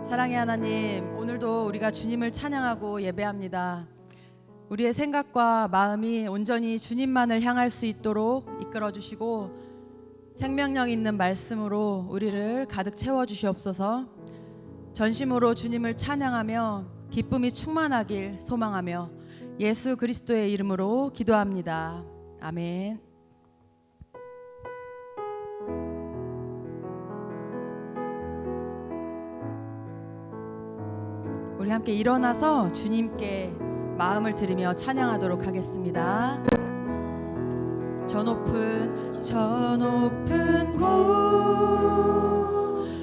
사랑의 하나님, 오늘도 우리가 주님을 찬양하고 예배합니다. 우리의 생각과 마음이 온전히 주님만을 향할 수 있도록 이끌어 주시고 생명력 있는 말씀으로 우리를 가득 채워 주시옵소서. 전심으로 주님을 찬양하며 기쁨이 충만하길 소망하며 예수 그리스도의 이름으로 기도합니다. 아멘. 우리 함께 일어나서 주님께 마음을 드리며 찬양하도록 하겠습니다. 저 높은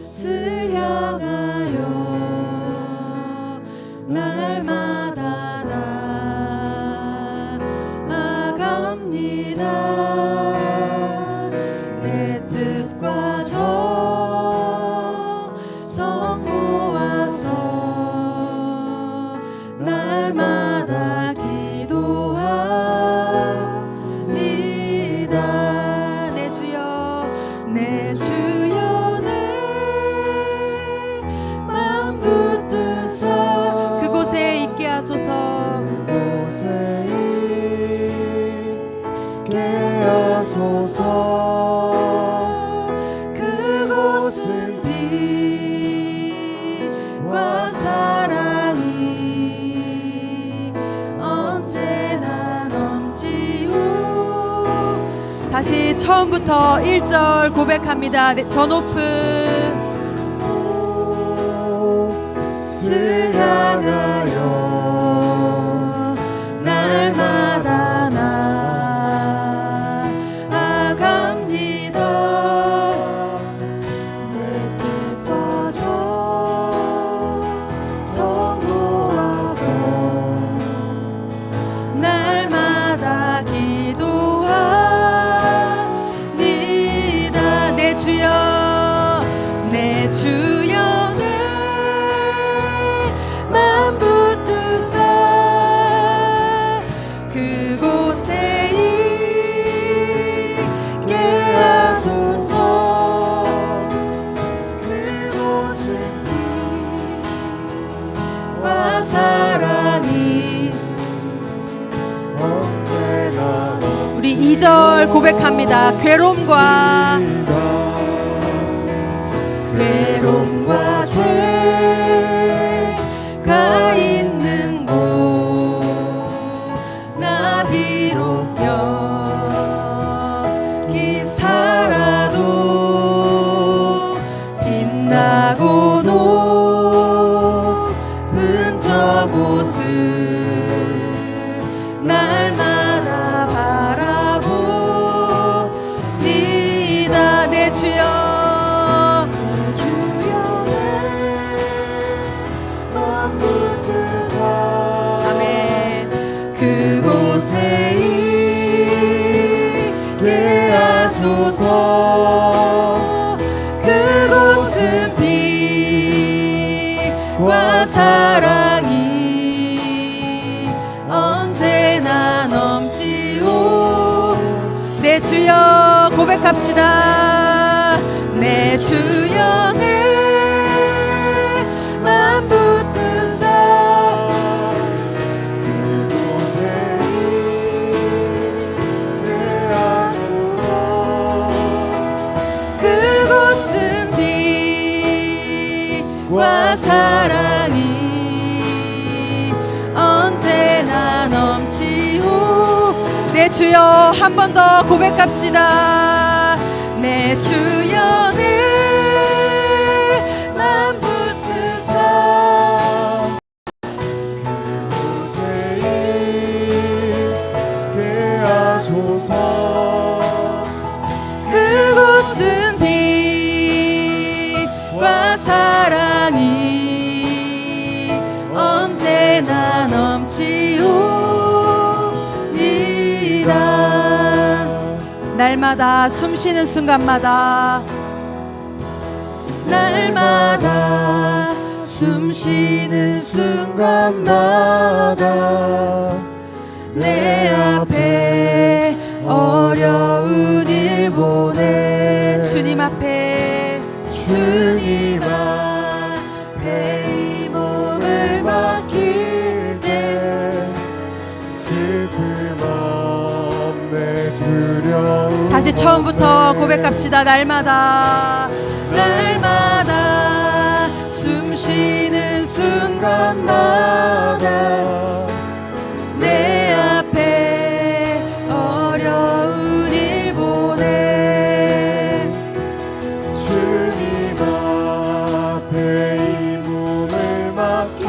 곳을 향하여 날마다 나아갑니다. 내 뜻과 정성 모아서 날마다 기도합니다. 내 주여 내 마음 붙드사 그곳에 있게 하소서. 그곳에 있게 하소서. 그곳은 빛과 사랑이 언제나 넘치우. 다시 처음부터 1절 고백합니다. 저 높은 곳을 향하여 날마다 나아갑니다. 내 뜻과 정성 모아서 날마다 기도합니다. 내 주여 내 주여 내 맘 붙드사 그곳에 있게 하소서. 그곳은 과 사랑이 언제나 우리 2절 고백합니다. 괴로움과 죄가 있는 곳 나 비록 여기 살아도 빛나고 높은 저곳은 날마다 바라봅니다. 내 주여 그곳에 있게 하소서. 그곳은 빛과 사랑이 언제나 넘치오. 내 주여 고백합시다. 내 주여 내 맘 붙드사 그곳은 빛과 사랑이 언제나 넘치오. 내 주여 한 번 더 고백합시다. 내 주여 내 맘 붙드사 그곳에 있게 하소서. 그곳은 빛과 사랑이 언제나 넘치오리라. 날마다 숨쉬는 순간마다 날마다 숨쉬는 순간마다 내 앞에 어려운 일 보내 주님 앞에 주님 앞에 다시 처음부터 고백합시다. 날마다 날마다 숨 쉬는 순간마다 내 앞에 어려운 일 보내 주님 앞에 이 몸을 맡길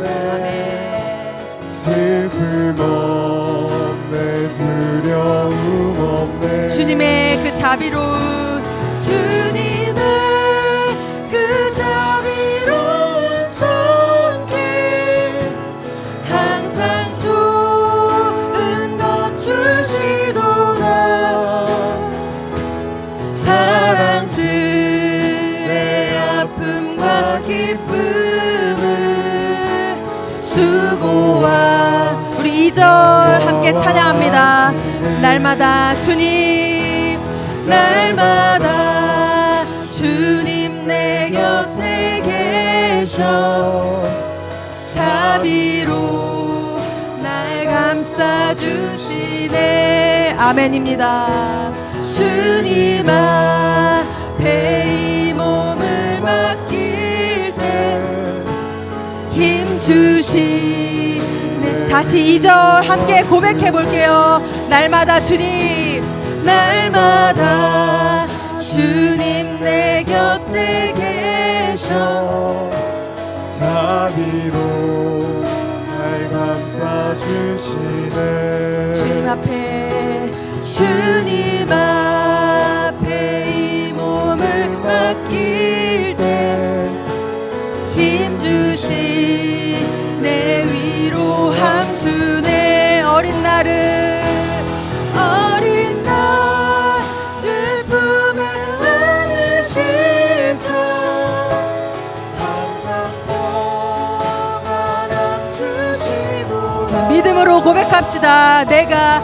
때 슬픔 없네 두려움 없네 주님의 그 자비로운 주님의 그 자비로운 손길 항상 좋은 것 주시도다 사랑스레 아픔과 기쁨을 수고와 우리 2절 함께 찬양합니다. 날마다 주님 날마다 주님 내 곁에 계셔 자비로 날 감싸주시네 아멘입니다. 주님 앞에 이 몸을 맡길 때 힘 주시네 다시 2절 함께 고백해 볼게요. 날마다 주님 날마다 주님 내 곁에 계셔 자비로 날 감싸주시네 주님 앞에 이 몸을 맡길 때 힘 주시 내 위로함 주네 어린 나를 품에 안으시사 항상 평안함 주시도다 믿음으로 고백합시다. 내가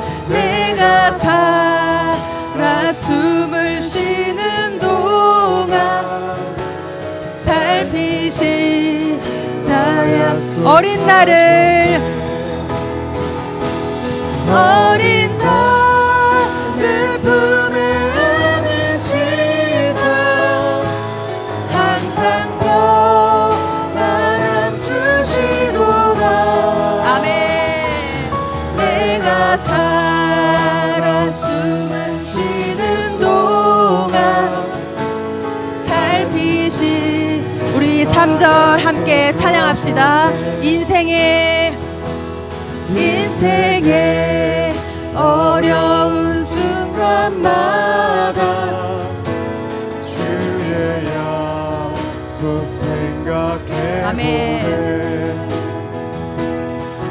살아 숨을 쉬는 동안 살피신 나의 어린 나를 품에 안으시사 항상 평안함 주시도다 아멘 내가 살아 숨을 쉬는 동안 살피신 우리 3절 함께 찬양합시다. 인생의 어려운 순간마다 주의 약속 생각해 아멘.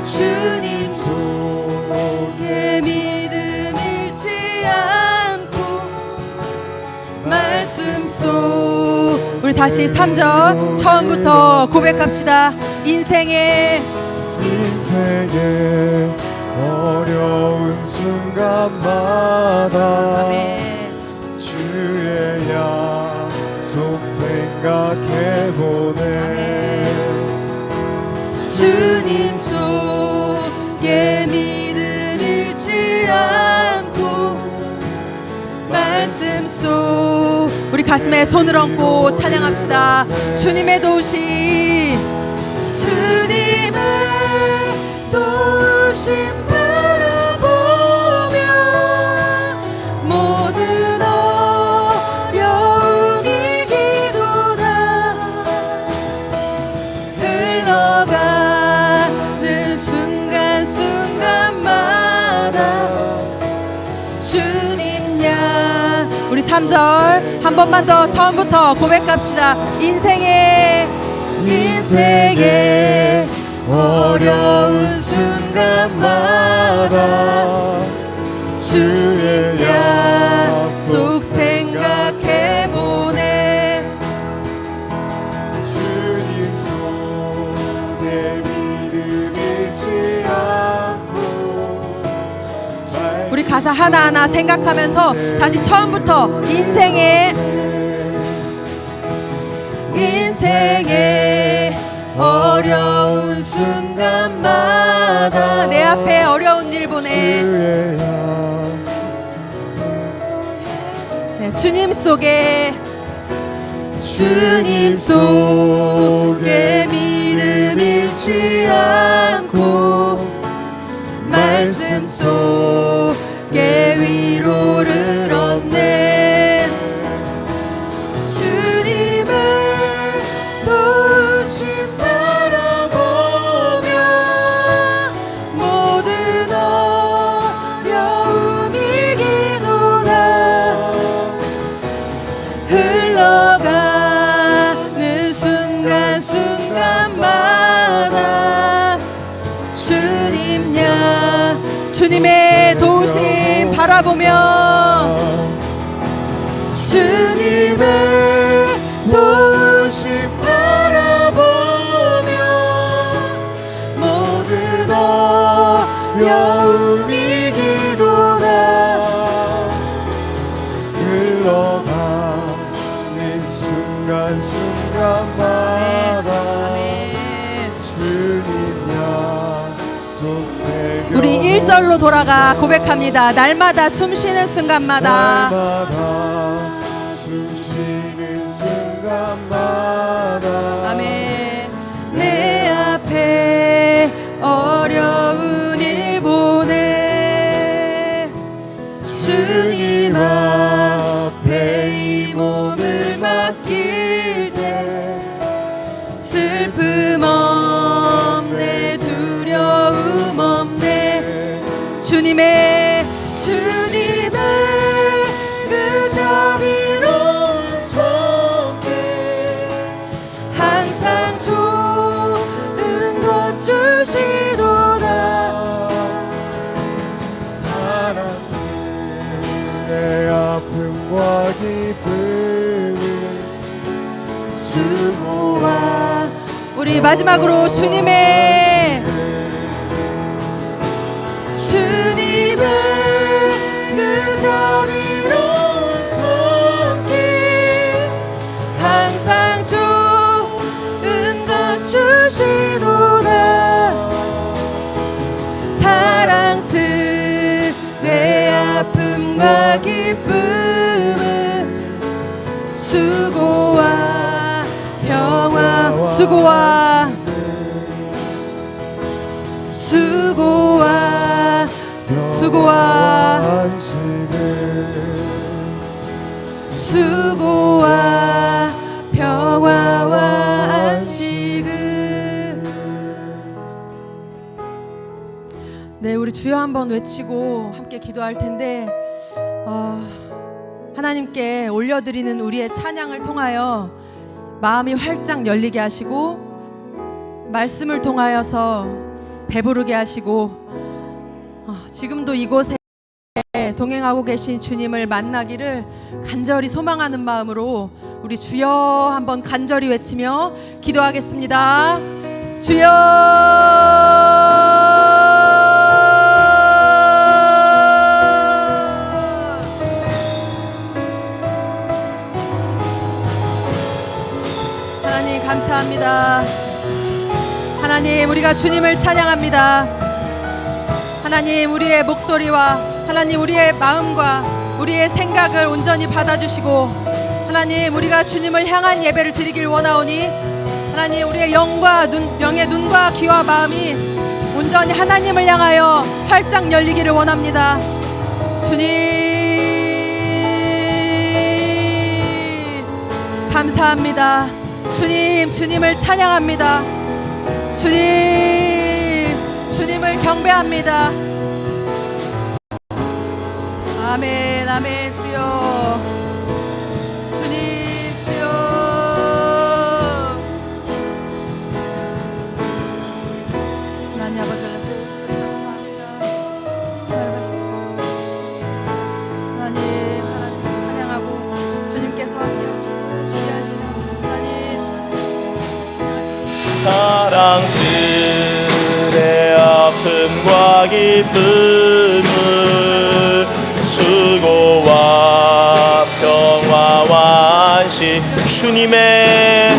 주님 속에 믿음 잃지 않고 말씀 속 우리 다시 3절 처음부터 고백합시다. 인생의 어려운 순간마다 아멘. 주의 약속 생각해보네 주님 속에 믿음 잃지 않고 말씀 속 우리 가슴에 손을 얹고 찬양합시다. 주님의 도우심 주님의 도우심 바라보며 모든 어려움이 기도다 흘러가는 순간순간마다 주님 야 우리 3절 한 번만 더 처음부터 고백합시다. 인생의 어려운 순간마다 주의 약속 생각해보네 주님 속에 믿음 잃지 않고 우리 가사 하나하나 생각하면서 다시 처음부터 인생의 어려운 순간마다 내 앞에 어려운 일 보내 주님 속에 믿음 잃지 않고 말씀 속에 위로를 얻네. 주님의 도우심 바라보며 모든 어려움 이기노라. 흘러가는 순간순간마다 주님의 도우심 바라보며 주님의 도우심 바라보며 모든 어려움 이기도다. 흘러가는 순간순간마다 주님 약속 새겨. 우리 1절로 돌아가 고백합니다. 날마다 숨쉬는 순간마다 숨쉬는 순간마다 아멘. 내 앞에 어려운 일 보내 주님 앞에 이 몸을 맡길 때 슬픔 없네 두려움 없네. 주님의 그 자비로운 손에 항상 좋은 것 주시도다. 사랑스러운 내 아픔과 기쁨을 수고와 우리 마지막으로 주님의 그 자비로운 손길 항상 좋은 것 주시도다. 사랑스러운 내 아픔과 기쁨은 수고와 평화 수고와 평화와 안식을. 네, 우리 주여 한번 외치고 함께 기도할 텐데 하나님께 올려드리는 우리의 찬양을 통하여 마음이 활짝 열리게 하시고 말씀을 통하여서 배부르게 하시고 지금도 이곳에 동행하고 계신 주님을 만나기를 간절히 소망하는 마음으로 우리 주여 한번 간절히 외치며 기도하겠습니다. 주여 하나님 감사합니다. 하나님 우리가 주님을 찬양합니다. 하나님 우리의 목소리와 하나님 우리의 마음과 우리의 생각을 온전히 받아주시고 하나님 우리가 주님을 향한 예배를 드리길 원하오니 하나님 우리의 영의 눈과 귀와 마음이 온전히 하나님을 향하여 활짝 열리기를 원합니다. 주님 감사합니다. 주님을 찬양합니다. 주님을 경배합니다. 아멘 아멘. 주여 주님 주여 하나님 아버지 감사합니다. 하나님 찬양하고 주님께서 주게 하시고 하나님 사랑스레 아픔과 기쁨을 수고와 평화와 안식 주님의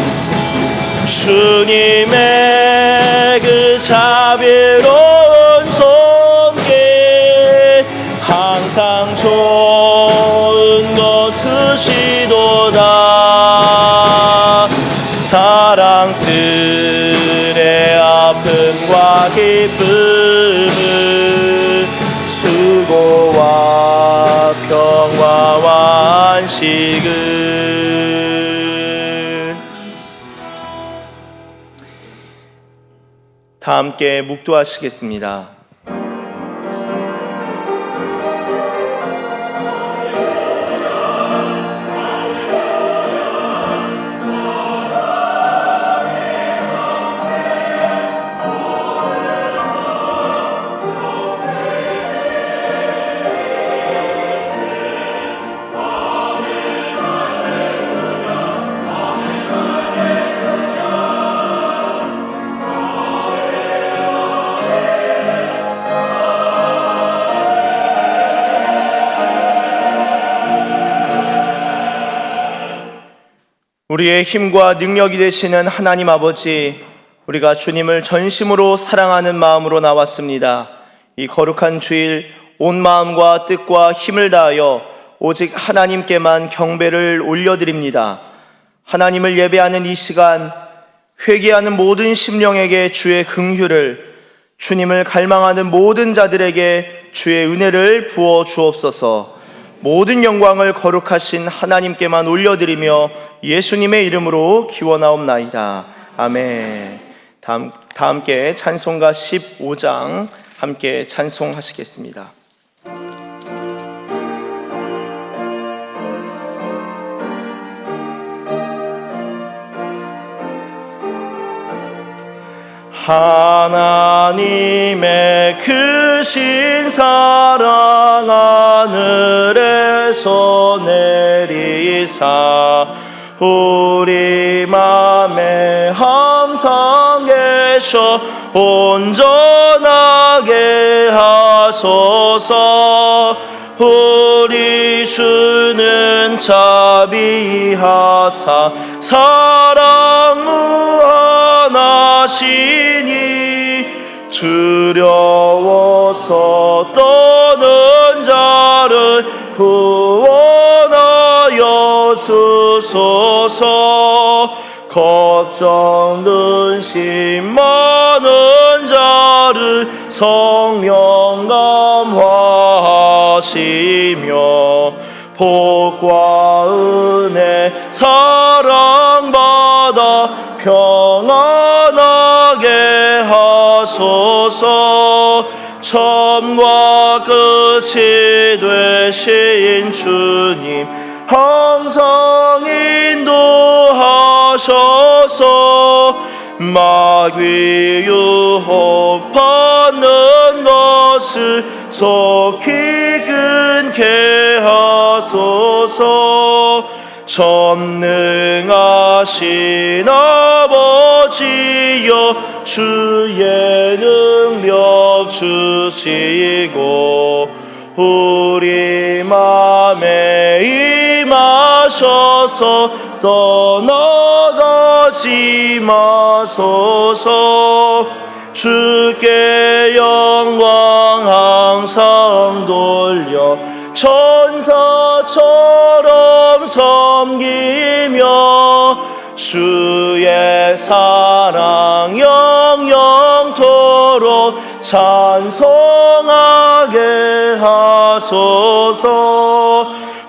그 자비로운 손길 항상 좋은 것 주시 장슬의 아픔과 기쁨을 수고와 평화와 안식을 다 함께 묵도하시겠습니다. 우리의 힘과 능력이 되시는 하나님 아버지, 우리가 주님을 전심으로 사랑하는 마음으로 나왔습니다. 이 거룩한 주일 온 마음과 뜻과 힘을 다하여 오직 하나님께만 경배를 올려드립니다. 하나님을 예배하는 이 시간, 회개하는 모든 심령에게 주의 긍휼을, 주님을 갈망하는 모든 자들에게 주의 은혜를 부어 주옵소서. 모든 영광을 거룩하신 하나님께만 올려드리며 예수님의 이름으로 기원하옵나이다. 아멘. 다 함께 찬송가 15장 함께 찬송하시겠습니다. 하나님의 크신 사랑 하늘에서 내리사 우리 맘에 항상 계셔 온전하게 하소서. 우리 주는 자비하사 사랑 무한하시니 두려워서 떠는 자를 구원하여 주소서. 걱정 근심 많은 자를 성령 감화하시며 복과 은혜 사랑받아 평안하게 하소서. 처음과 끝이 되신 주님 항상 인도하셔서 마귀 유혹 받는 것을 속히 끊게 하소서. 전능하신 아버지여 주의 능력 주시고 우리 맘에 임하셔서 떠나가지 마소서. 주께 영광 항상 돌려 천사처럼 섬기며 주의 사랑 영영토록 찬송하게 하소서.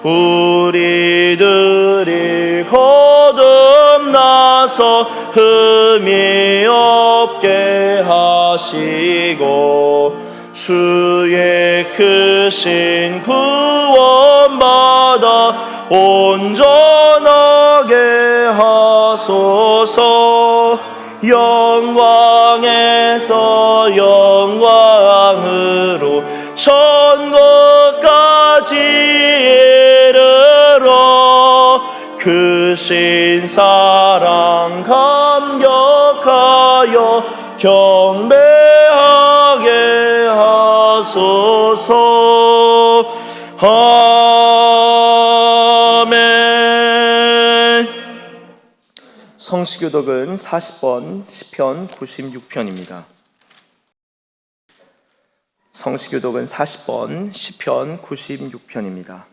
우리들이 거듭나서 흠이 없게 하시고 주의 크신 구원받아 온전하게 하소서. 영광에서 영광으로 천국까지 이르러 크신 사랑 감격하여 경배하게 하소서. 아멘. 성시교독은 40번 시편 96편입니다. 성시교독은 40번 시편 96편입니다.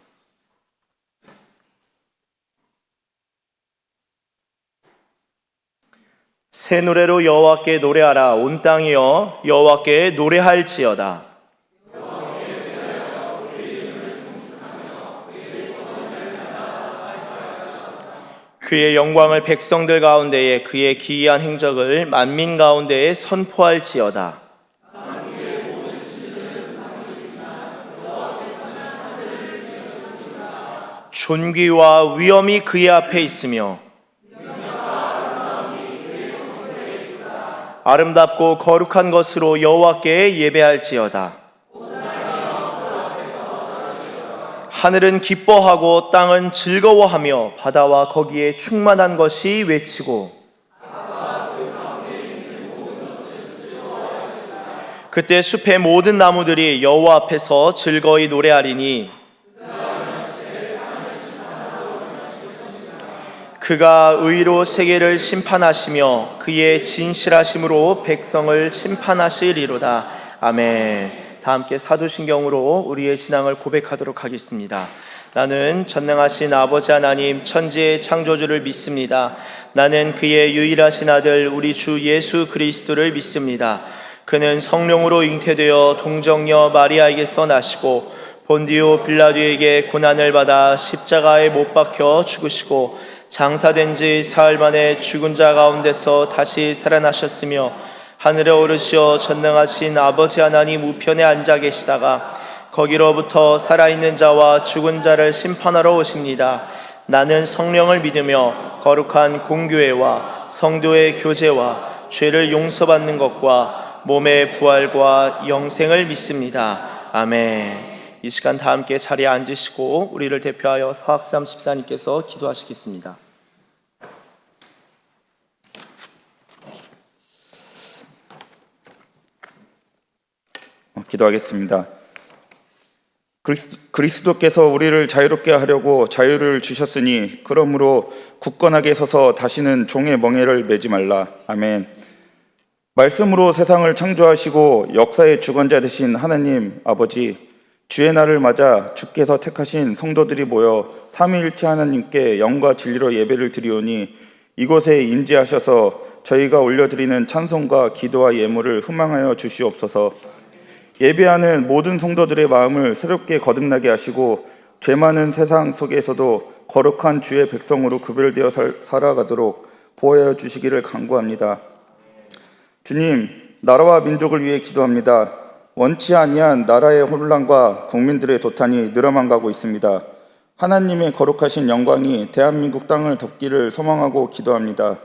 새 노래로 여호와께 노래하라. 온 땅이여 여호와께 노래할지어다. 그의 영광을 백성들 가운데에, 그의 기이한 행적을 만민 가운데에 선포할지어다. 존귀와 위엄이 그의 앞에 있으며 아름답고 거룩한 것으로 여호와께 예배할지어다. 하늘은 기뻐하고 땅은 즐거워하며 바다와 거기에 충만한 것이 외치고 그때 숲의 모든 나무들이 여호와 앞에서 즐거이 노래하리니 그가 의로 세계를 심판하시며 그의 진실하심으로 백성을 심판하시리로다. 아멘. 다 함께 사도신경으로 우리의 신앙을 고백하도록 하겠습니다. 나는 전능하신 아버지 하나님 천지의 창조주를 믿습니다. 나는 그의 유일하신 아들 우리 주 예수 그리스도를 믿습니다. 그는 성령으로 잉태되어 동정녀 마리아에게서 나시고 본디오 빌라도에게 고난을 받아 십자가에 못 박혀 죽으시고 장사된 지 사흘 만에 죽은 자 가운데서 다시 살아나셨으며 하늘에 오르시어 전능하신 아버지 하나님 우편에 앉아 계시다가 거기로부터 살아있는 자와 죽은 자를 심판하러 오십니다. 나는 성령을 믿으며 거룩한 공교회와 성도의 교제와 죄를 용서받는 것과 몸의 부활과 영생을 믿습니다. 아멘. 이 시간 다 함께 자리에 앉으시고 우리를 대표하여 서학삼 집사님께서 기도하시겠습니다. 기도하겠습니다. 그리스도께서 우리를 자유롭게 하려고 자유를 주셨으니 그러므로 굳건하게 서서 다시는 종의 멍에를 매지 말라. 아멘. 말씀으로 세상을 창조하시고 역사의 주관자 되신 하나님 아버지, 주의 날을 맞아 주께서 택하신 성도들이 모여 삼위일체 하나님께 영과 진리로 예배를 드리오니 이곳에 임재하셔서 저희가 올려드리는 찬송과 기도와 예물을 흥망하여 주시옵소서. 예배하는 모든 성도들의 마음을 새롭게 거듭나게 하시고 죄 많은 세상 속에서도 거룩한 주의 백성으로 구별되어 살아가도록 보호하여 주시기를 간구합니다. 주님, 나라와 민족을 위해 기도합니다. 원치 아니한 나라의 혼란과 국민들의 도탄이 늘어만 가고 있습니다. 하나님의 거룩하신 영광이 대한민국 땅을 덮기를 소망하고 기도합니다.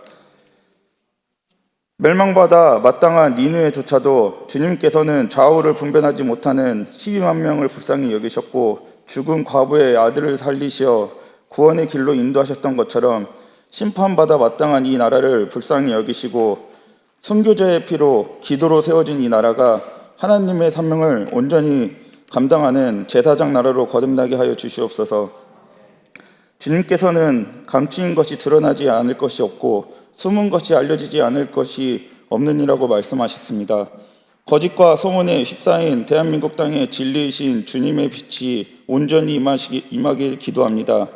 멸망받아 마땅한 니느웨조차도 주님께서는 좌우를 분별하지 못하는 12만 명을 불쌍히 여기셨고 죽은 과부의 아들을 살리시어 구원의 길로 인도하셨던 것처럼 심판받아 마땅한 이 나라를 불쌍히 여기시고 순교자의 피로 기도로 세워진 이 나라가 하나님의 사명을 온전히 감당하는 제사장 나라로 거듭나게 하여 주시옵소서. 주님께서는 감추인 것이 드러나지 않을 것이 없고 숨은 것이 알려지지 않을 것이 없는 이라고 말씀하셨습니다. 거짓과 소문에 휩싸인 대한민국 땅의 진리이신 주님의 빛이 온전히 임하길 기도합니다.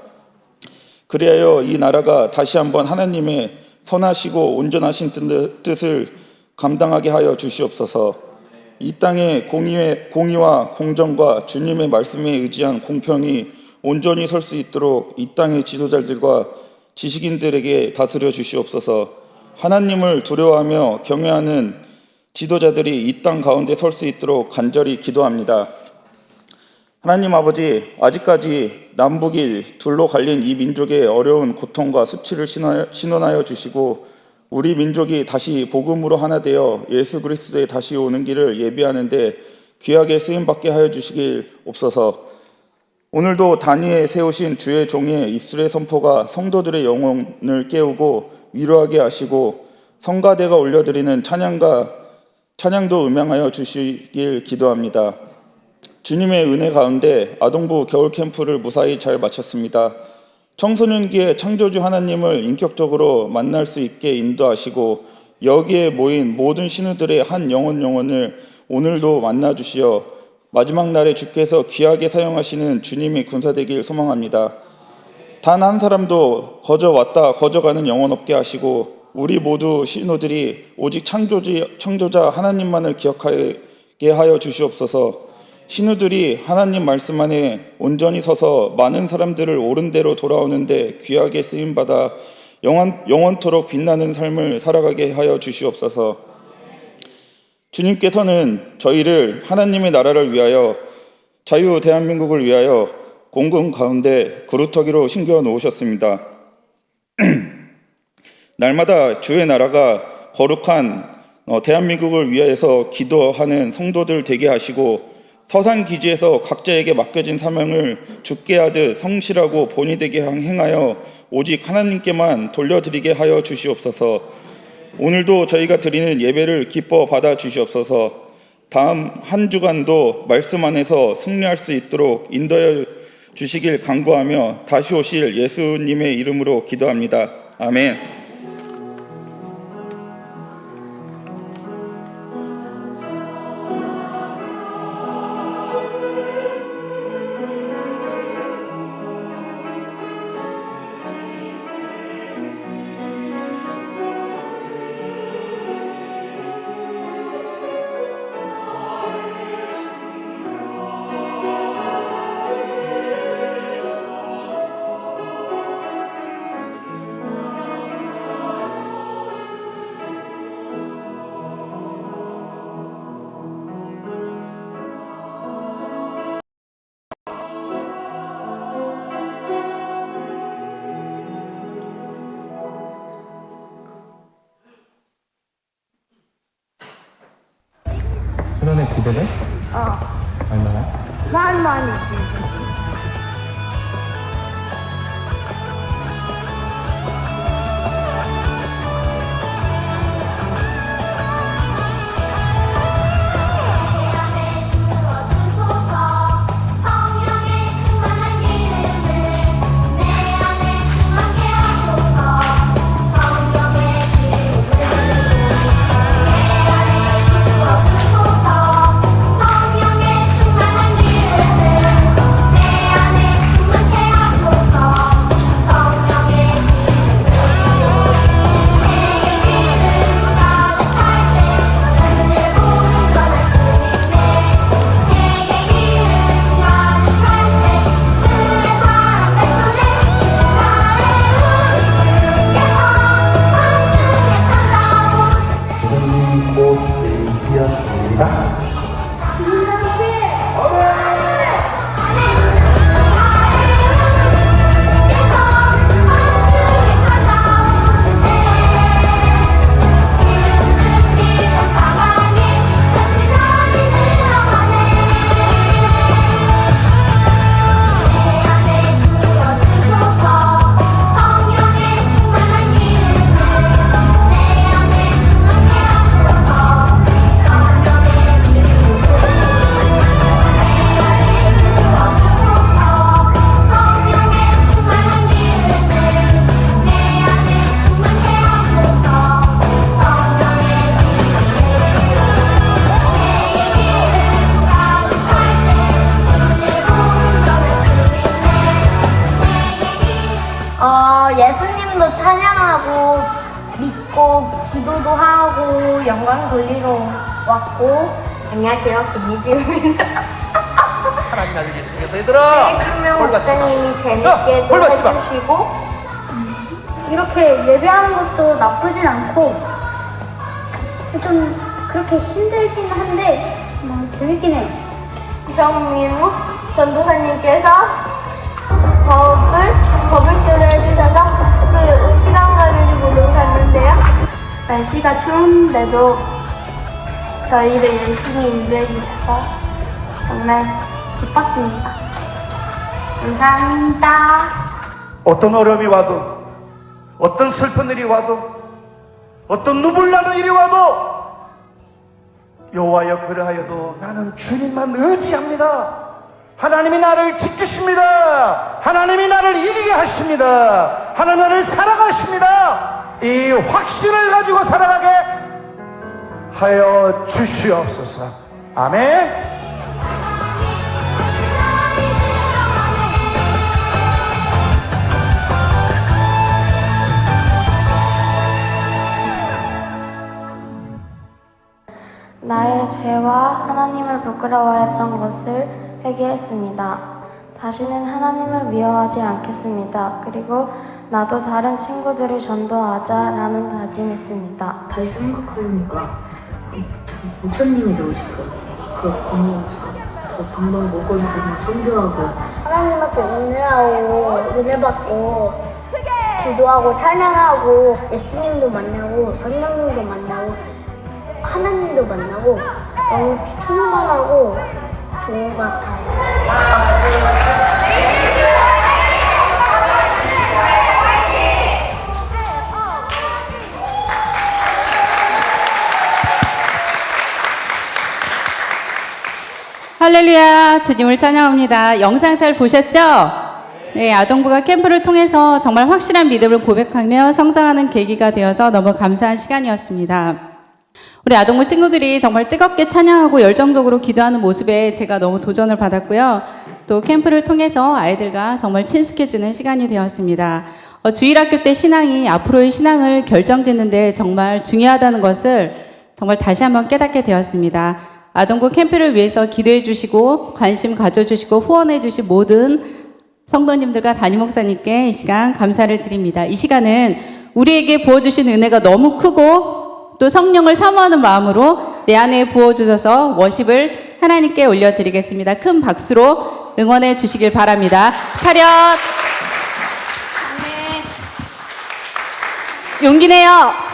그리하여 이 나라가 다시 한번 하나님의 선하시고 온전하신 뜻을 감당하게 하여 주시옵소서. 이 땅의 공의와 공정과 주님의 말씀에 의지한 공평이 온전히 설 수 있도록 이 땅의 지도자들과 지식인들에게 다스려 주시옵소서. 하나님을 두려워하며 경외하는 지도자들이 이 땅 가운데 설 수 있도록 간절히 기도합니다. 하나님 아버지, 아직까지 남북이 둘로 갈린 이 민족의 어려운 고통과 수치를 신원하여 주시고 우리 민족이 다시 복음으로 하나 되어 예수 그리스도의 다시 오는 길을 예비하는데 귀하게 쓰임받게 하여 주시길 없소서. 오늘도 단위에 세우신 주의 종의 입술의 선포가 성도들의 영혼을 깨우고 위로하게 하시고 성가대가 올려드리는 찬양도 음향하여 주시길 기도합니다. 주님의 은혜 가운데 아동부 겨울 캠프를 무사히 잘 마쳤습니다. 청소년기에 창조주 하나님을 인격적으로 만날 수 있게 인도하시고 여기에 모인 모든 신우들의 한 영혼을 오늘도 만나주시어 마지막 날에 주께서 귀하게 사용하시는 주님의 군사되길 소망합니다. 단 한 사람도 거저 왔다 거저 가는 영혼 없게 하시고 우리 모두 신우들이 오직 창조자 하나님만을 기억하게 하여 주시옵소서. 신우들이 하나님 말씀 안에 온전히 서서 많은 사람들을 옳은 대로 돌아오는데 귀하게 쓰임받아 영원토록 빛나는 삶을 살아가게 하여 주시옵소서. 주님께서는 저희를 하나님의 나라를 위하여 자유 대한민국을 위하여 공금 가운데 그루터기로 심겨 놓으셨습니다. 날마다 주의 나라가 거룩한 대한민국을 위해서 기도하는 성도들 되게 하시고 서산 기지에서 각자에게 맡겨진 사명을 죽게 하듯 성실하고 본이 되게 행하여 오직 하나님께만 돌려드리게 하여 주시옵소서. 오늘도 저희가 드리는 예배를 기뻐 받아 주시옵소서. 다음 한 주간도 말씀 안에서 승리할 수 있도록 인도해 주시길 간구하며 다시 오실 예수님의 이름으로 기도합니다. 아멘. 그전에 기대돼? 얼마나? 많이. 예수님도 찬양하고 믿고 기도도 하고 영광 돌리러 왔고. 안녕하세요, 김희지입니다. 하나님 아들 예수님께서 얘들아 그러면 볼 받지 마. 목사님이 볼 재밌게도 받지 마. 해주시고 이렇게 예배하는 것도 나쁘진 않고 좀 그렇게 힘들긴 한데 재밌긴 해요. 정민우 전도사님께서 법을 수료해주셔서 그 시간 가는지 모르고 갔는데요. 날씨가 추운데도 저희를 열심히 인도해 주셔서 정말 기뻤습니다. 감사합니다. 어떤 어려움이 와도 어떤 슬픈 일이 와도 어떤 눈물 나는 일이 와도 여호와여 그러하여도 나는 주님만 의지합니다. 하나님이 나를 지키십니다. 하나님이 나를 이기게 하십니다. 하나님 나를 살아가십니다. 이 확신을 가지고 살아가게 하여 주시옵소서. 아멘. 나의 죄와 하나님을 부끄러워했던 것을 회개했습니다. 다시는 하나님을 미워하지 않겠습니다. 그리고 나도 다른 친구들을 전도하자라는 다짐했습니다. 다시 생각하니까 목사님이 되고 싶어요. 그 방방 먹거리 보면 선교하고 하나님 앞에 은혜하고 은혜 받고 기도하고 찬양하고 예수님도 만나고 성령님도 만나고 하나님도 만나고 너무 충만하고 좋은 것 같아요. 할렐루야, 주님을 찬양합니다. 영상 잘 보셨죠? 네, 아동부가 캠프를 통해서 정말 확실한 믿음을 고백하며 성장하는 계기가 되어서 너무 감사한 시간이었습니다. 우리 아동부 친구들이 정말 뜨겁게 찬양하고 열정적으로 기도하는 모습에 제가 너무 도전을 받았고요. 또 캠프를 통해서 아이들과 정말 친숙해지는 시간이 되었습니다. 주일학교 때 신앙이 앞으로의 신앙을 결정짓는데 정말 중요하다는 것을 정말 다시 한번 깨닫게 되었습니다. 아동부 캠프를 위해서 기도해 주시고 관심 가져주시고 후원해 주신 모든 성도님들과 담임 목사님께 이 시간 감사를 드립니다. 이 시간은 우리에게 부어주신 은혜가 너무 크고 또 성령을 사모하는 마음으로 내 안에 부어주셔서 워십을 하나님께 올려드리겠습니다. 큰 박수로 응원해 주시길 바랍니다. 차렷! 용기 내요!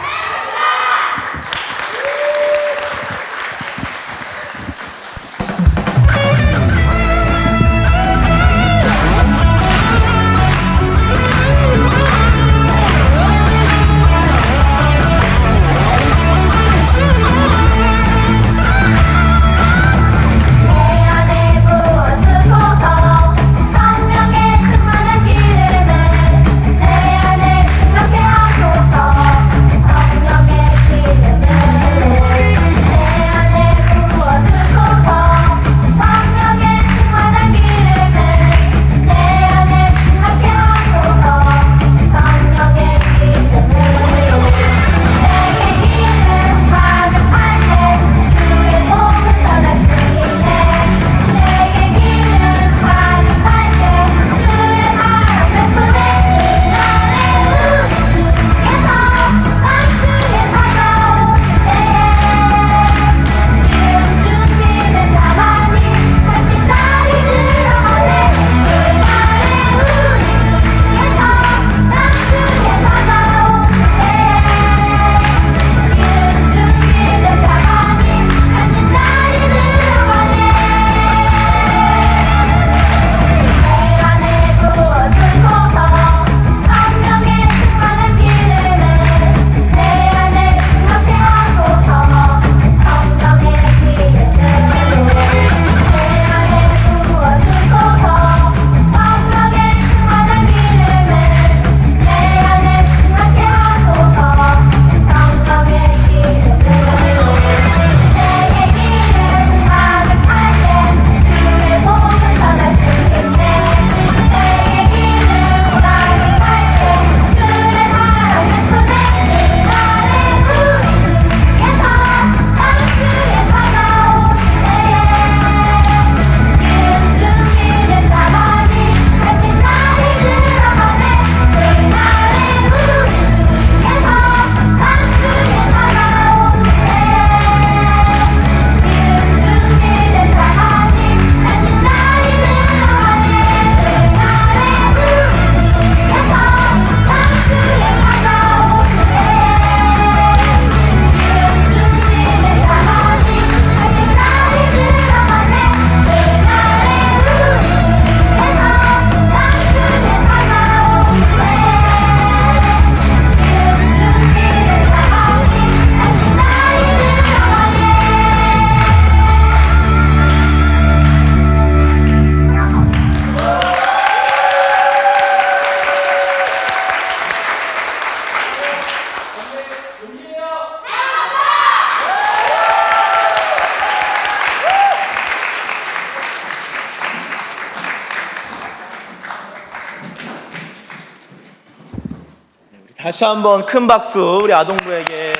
다시 한번 큰 박수 우리 아동부에게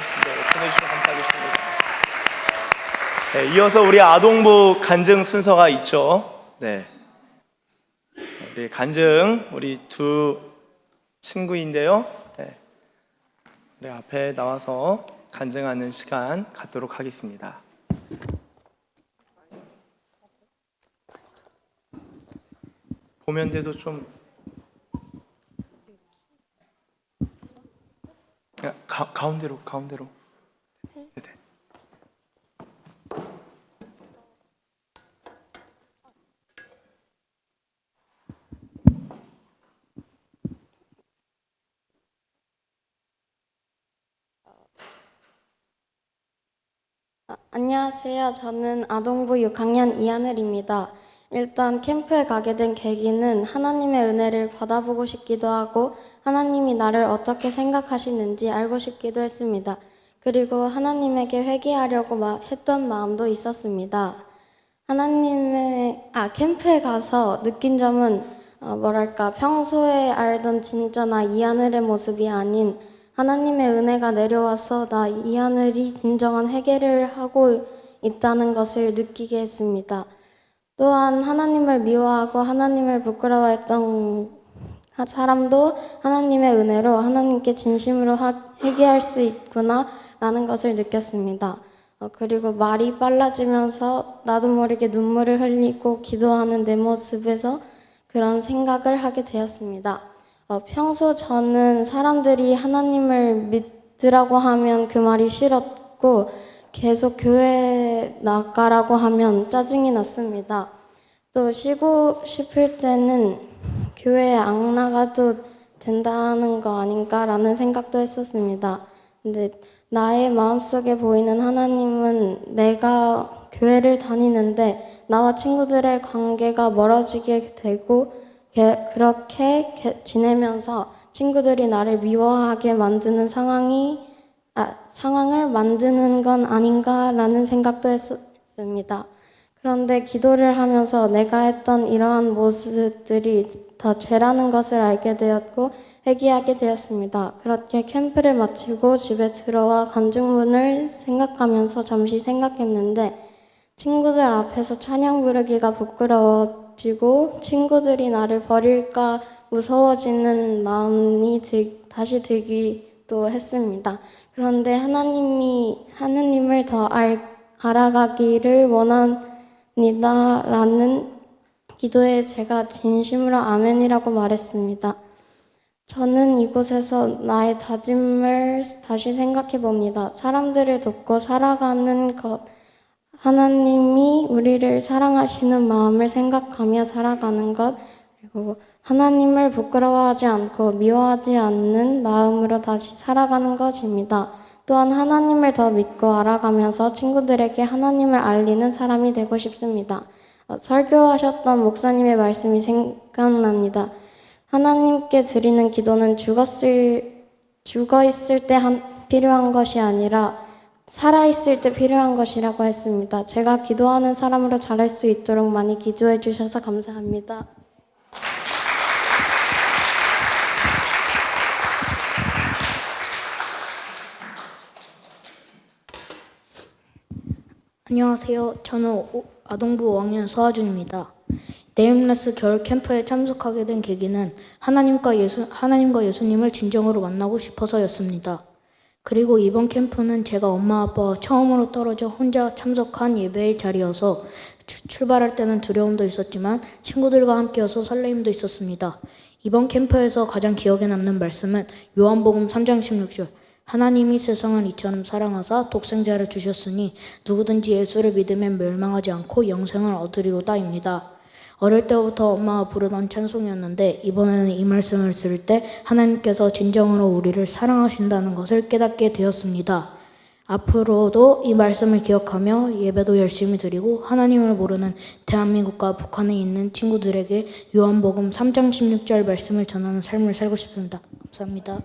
보내주셔서 감사하겠습니다. 네, 이어서 우리 아동부 간증 순서가 있죠. 네, 우리 간증 우리 두 친구인데요. 네, 우리 앞에 나와서 간증하는 시간 갖도록 하겠습니다. 보면대도 좀 가운데로. 네. 안녕하세요. 저는 아동부 6학년 이하늘입니다. 일단 캠프에 가게 된 계기는 하나님의 은혜를 받아보고 싶기도 하고 하나님이 나를 어떻게 생각하시는지 알고 싶기도 했습니다. 그리고 하나님에게 회개하려고 했던 마음도 있었습니다. 캠프에 가서 느낀 점은 평소에 알던 진짜나 이하늘의 모습이 아닌 하나님의 은혜가 내려와서 나 이하늘이 진정한 회개를 하고 있다는 것을 느끼게 했습니다. 또한 하나님을 미워하고 하나님을 부끄러워했던 사람도 하나님의 은혜로 하나님께 진심으로 회개할 수 있구나 라는 것을 느꼈습니다. 그리고 말이 빨라지면서 나도 모르게 눈물을 흘리고 기도하는 내 모습에서 그런 생각을 하게 되었습니다. 평소 저는 사람들이 하나님을 믿으라고 하면 그 말이 싫었고 계속 교회 나가라고 하면 짜증이 났습니다. 또 쉬고 싶을 때는 교회에 안 나가도 된다는 거 아닌가라는 생각도 했었습니다. 근데 나의 마음속에 보이는 하나님은 내가 교회를 다니는데 나와 친구들의 관계가 멀어지게 되고 그렇게 지내면서 친구들이 나를 미워하게 만드는 상황을 만드는 건 아닌가라는 생각도 했습니다. 그런데 기도를 하면서 내가 했던 이러한 모습들이 다 죄라는 것을 알게 되었고 회개하게 되었습니다. 그렇게 캠프를 마치고 집에 들어와 간증문을 생각하면서 잠시 생각했는데 친구들 앞에서 찬양 부르기가 부끄러워지고 친구들이 나를 버릴까 무서워지는 마음이 다시 들기도 했습니다. 그런데 하느님을 더 알아가기를 원합니다라는 기도에 제가 진심으로 아멘이라고 말했습니다. 저는 이곳에서 나의 다짐을 다시 생각해 봅니다. 사람들을 돕고 살아가는 것, 하나님이 우리를 사랑하시는 마음을 생각하며 살아가는 것, 그리고 하나님을 부끄러워하지 않고 미워하지 않는 마음으로 다시 살아가는 것입니다. 또한 하나님을 더 믿고 알아가면서 친구들에게 하나님을 알리는 사람이 되고 싶습니다. 설교하셨던 목사님의 말씀이 생각납니다. 하나님께 드리는 기도는 죽어 있을 때 필요한 것이 아니라 살아 있을 때 필요한 것이라고 했습니다. 제가 기도하는 사람으로 자랄 수 있도록 많이 기도해 주셔서 감사합니다. 안녕하세요. 저는 아동부 5학년 서하준입니다. 네임레스 겨울 캠프에 참석하게 된 계기는 하나님과 예수님을 진정으로 만나고 싶어서였습니다. 그리고 이번 캠프는 제가 엄마 아빠와 처음으로 떨어져 혼자 참석한 예배의 자리여서 출발할 때는 두려움도 있었지만 친구들과 함께여서 설레임도 있었습니다. 이번 캠프에서 가장 기억에 남는 말씀은 요한복음 3장 16절 하나님이 세상을 이처럼 사랑하사 독생자를 주셨으니 누구든지 예수를 믿으면 멸망하지 않고 영생을 얻으리로다입니다. 어릴 때부터 엄마가 부르던 찬송이었는데 이번에는 이 말씀을 들을 때 하나님께서 진정으로 우리를 사랑하신다는 것을 깨닫게 되었습니다. 앞으로도 이 말씀을 기억하며 예배도 열심히 드리고 하나님을 모르는 대한민국과 북한에 있는 친구들에게 요한복음 3장 16절 말씀을 전하는 삶을 살고 싶습니다. 감사합니다.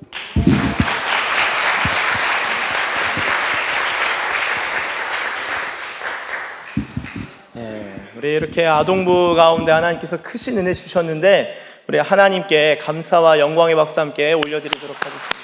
우리 이렇게 아동부 가운데 하나님께서 크신 은혜 주셨는데 우리 하나님께 감사와 영광의 박수 함께 올려드리도록 하겠습니다.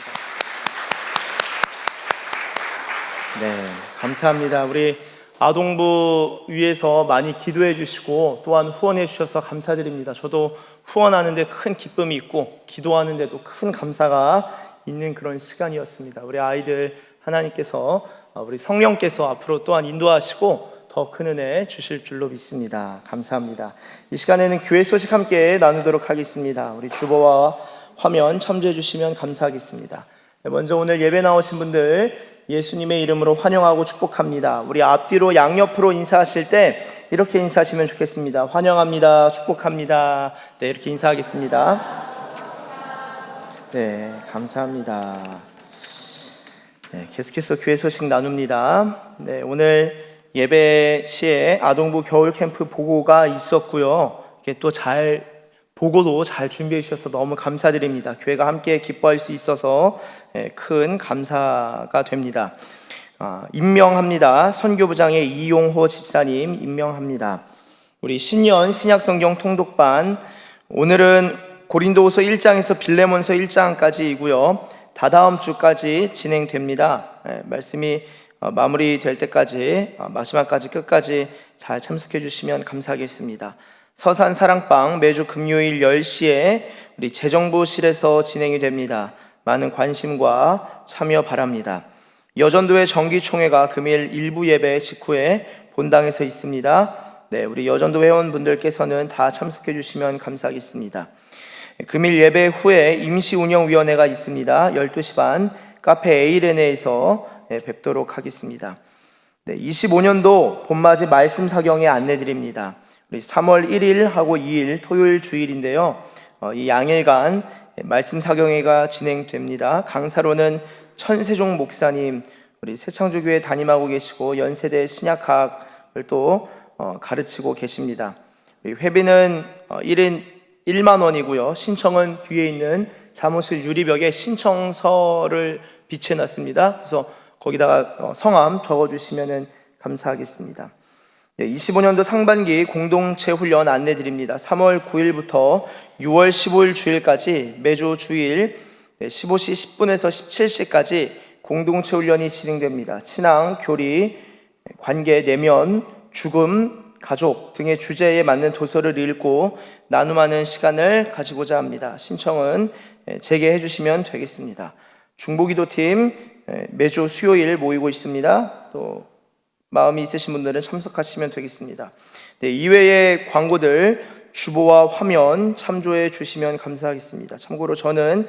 네, 감사합니다. 우리 아동부 위해서 많이 기도해 주시고 또한 후원해 주셔서 감사드립니다. 저도 후원하는데 큰 기쁨이 있고 기도하는데도 큰 감사가 있는 그런 시간이었습니다. 우리 아이들 하나님께서 우리 성령께서 앞으로 또한 인도하시고 더 큰 은혜 주실 줄로 믿습니다. 감사합니다. 이 시간에는 교회 소식 함께 나누도록 하겠습니다. 우리 주보와 화면 참조해 주시면 감사하겠습니다. 먼저 오늘 예배 나오신 분들 예수님의 이름으로 환영하고 축복합니다. 우리 앞뒤로 양옆으로 인사하실 때 이렇게 인사하시면 좋겠습니다. 환영합니다. 축복합니다. 네, 이렇게 인사하겠습니다. 네, 감사합니다. 네, 계속해서 교회 소식 나눕니다. 네, 오늘 예배 시에 아동부 겨울 캠프 보고가 있었고요. 이게 또 보고도 잘 준비해 주셔서 너무 감사드립니다. 교회가 함께 기뻐할 수 있어서 큰 감사가 됩니다. 임명합니다. 선교부장의 이용호 집사님 임명합니다. 우리 신년 신약성경 통독반, 오늘은 고린도후서 1장에서 빌레몬서 1장까지이고요. 다다음 주까지 진행됩니다. 말씀이 마무리될 때까지 마지막까지 끝까지 잘 참석해 주시면 감사하겠습니다. 서산 사랑방 매주 금요일 10시에 우리 재정부실에서 진행이 됩니다. 많은 관심과 참여 바랍니다. 여전도회 정기총회가 금일 일부 예배 직후에 본당에서 있습니다. 네, 우리 여전도 회원분들께서는 다 참석해 주시면 감사하겠습니다. 금일 예배 후에 임시운영위원회가 있습니다. 12시 반 카페 에이레네에서 뵙도록 하겠습니다. 네, 25년도 봄맞이 말씀 사경에 안내드립니다. 우리 3월 1일하고 2일 토요일 주일인데요. 이 양일간 말씀 사경회가 진행됩니다. 강사로는 천세종 목사님, 우리 새창조교회 담임하고 계시고 연세대 신약학을 또 가르치고 계십니다. 회비는 1인 1만 원이고요. 신청은 뒤에 있는 사무실 유리벽에 신청서를 비치해놨습니다. 그래서 거기다가 성함 적어주시면 감사하겠습니다. 25년도 상반기 공동체 훈련 안내드립니다. 3월 9일부터 6월 15일 주일까지 매주 주일 15시 10분에서 17시까지 공동체 훈련이 진행됩니다. 신앙, 교리, 관계, 내면, 죽음, 가족 등의 주제에 맞는 도서를 읽고 나눔하는 시간을 가지고자 합니다. 신청은 제게해 주시면 되겠습니다. 중보기도팀 매주 수요일 모이고 있습니다. 또 마음이 있으신 분들은 참석하시면 되겠습니다. 네, 이외의 광고들 주보와 화면 참조해 주시면 감사하겠습니다. 참고로 저는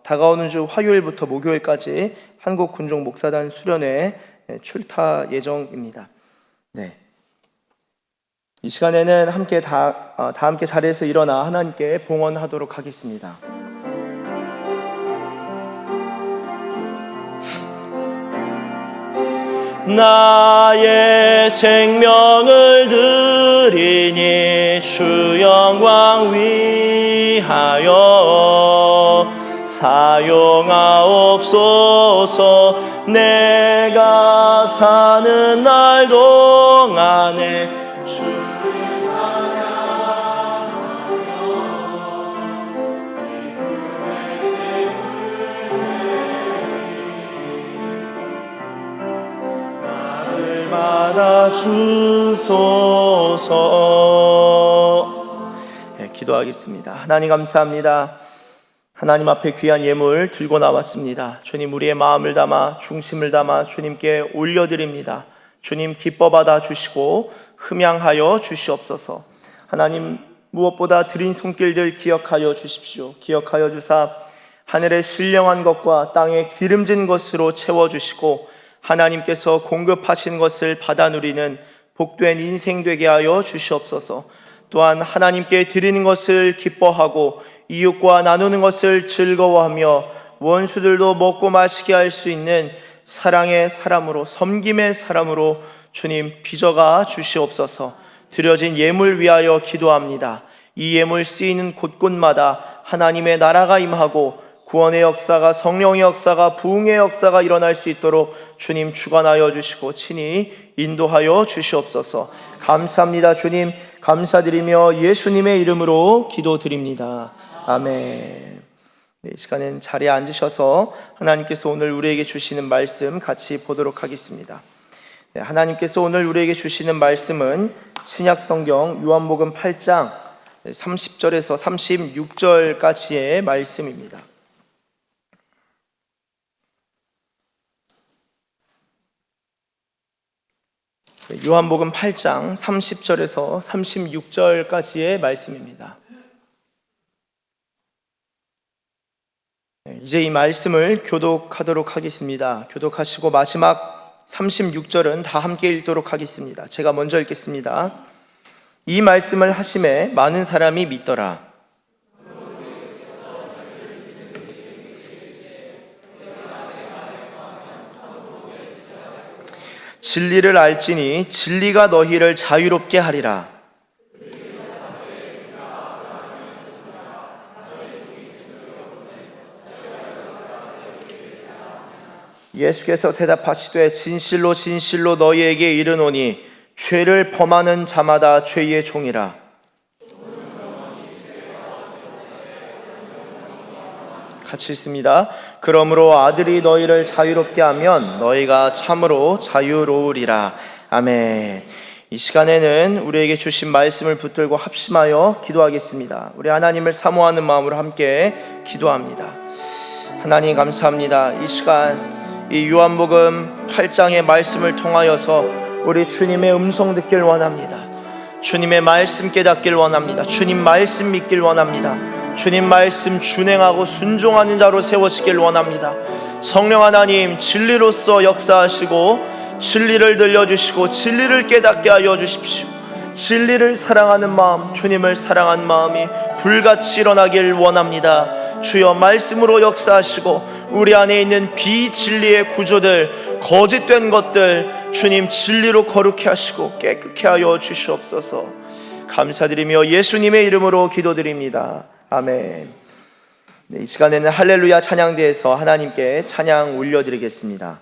다가오는 주 화요일부터 목요일까지 한국군종목사단 수련회 출타 예정입니다. 네, 이 시간에는 다 함께 자리에서 일어나 하나님께 봉헌하도록 하겠습니다. 나의 생명을 드리니 주 영광 위하여 사용하옵소서. 내가 사는 날 동안에 주를 찬양하며 나를 받아주소서. 네, 기도하겠습니다. 하나님 감사합니다. 하나님 앞에 귀한 예물 들고 나왔습니다. 주님, 우리의 마음을 담아 중심을 담아 주님께 올려드립니다. 주님, 기뻐 받아 주시고 흠양하여 주시옵소서. 하나님, 무엇보다 드린 손길들 기억하여 주십시오. 기억하여 주사 하늘의 신령한 것과 땅의 기름진 것으로 채워주시고 하나님께서 공급하신 것을 받아 누리는 복된 인생 되게 하여 주시옵소서. 또한 하나님께 드리는 것을 기뻐하고 이웃과 나누는 것을 즐거워하며 원수들도 먹고 마시게 할 수 있는 사랑의 사람으로, 섬김의 사람으로 주님 빚어가 주시옵소서. 드려진 예물 위하여 기도합니다. 이 예물 쓰이는 곳곳마다 하나님의 나라가 임하고 구원의 역사가, 성령의 역사가, 부흥의 역사가 일어날 수 있도록 주님 주관하여 주시고 친히 인도하여 주시옵소서. 감사합니다. 주님, 감사드리며 예수님의 이름으로 기도드립니다. 아멘. 네, 이 시간엔 자리에 앉으셔서 하나님께서 오늘 우리에게 주시는 말씀 같이 보도록 하겠습니다. 하나님께서 오늘 우리에게 주시는 말씀은 신약성경 요한복음 8장 30절에서 36절까지의 말씀입니다. 요한복음 8장 30절에서 36절까지의 말씀입니다. 이제 이 말씀을 교독하도록 하겠습니다. 교독하시고 마지막 36절은 다 함께 읽도록 하겠습니다. 제가 먼저 읽겠습니다. 이 말씀을 하심에 많은 사람이 믿더라. 진리를 알지니 진리가 너희를 자유롭게 하리라. 예수께서 대답하시되 진실로 진실로 너희에게 이르노니 죄를 범하는 자마다 죄의 종이라. 같이 읽습니다. 그러므로 아들이 너희를 자유롭게 하면 너희가 참으로 자유로우리라. 아멘. 이 시간에는 우리에게 주신 말씀을 붙들고 합심하여 기도하겠습니다. 우리 하나님을 사모하는 마음으로 함께 기도합니다. 하나님 감사합니다. 이 시간 이 요한복음 8장의 말씀을 통하여서 우리 주님의 음성 듣길 원합니다. 주님의 말씀 깨닫길 원합니다. 주님 말씀 믿길 원합니다. 주님 말씀 준행하고 순종하는 자로 세워지길 원합니다. 성령 하나님 진리로서 역사하시고 진리를 들려주시고 진리를 깨닫게 하여 주십시오. 진리를 사랑하는 마음, 주님을 사랑하는 마음이 불같이 일어나길 원합니다. 주여 말씀으로 역사하시고 우리 안에 있는 비진리의 구조들, 거짓된 것들 주님 진리로 거룩히 하시고 깨끗게 하여 주시옵소서. 감사드리며 예수님의 이름으로 기도드립니다. 아멘. 네, 이 시간에는 할렐루야 찬양대에서 하나님께 찬양 올려드리겠습니다.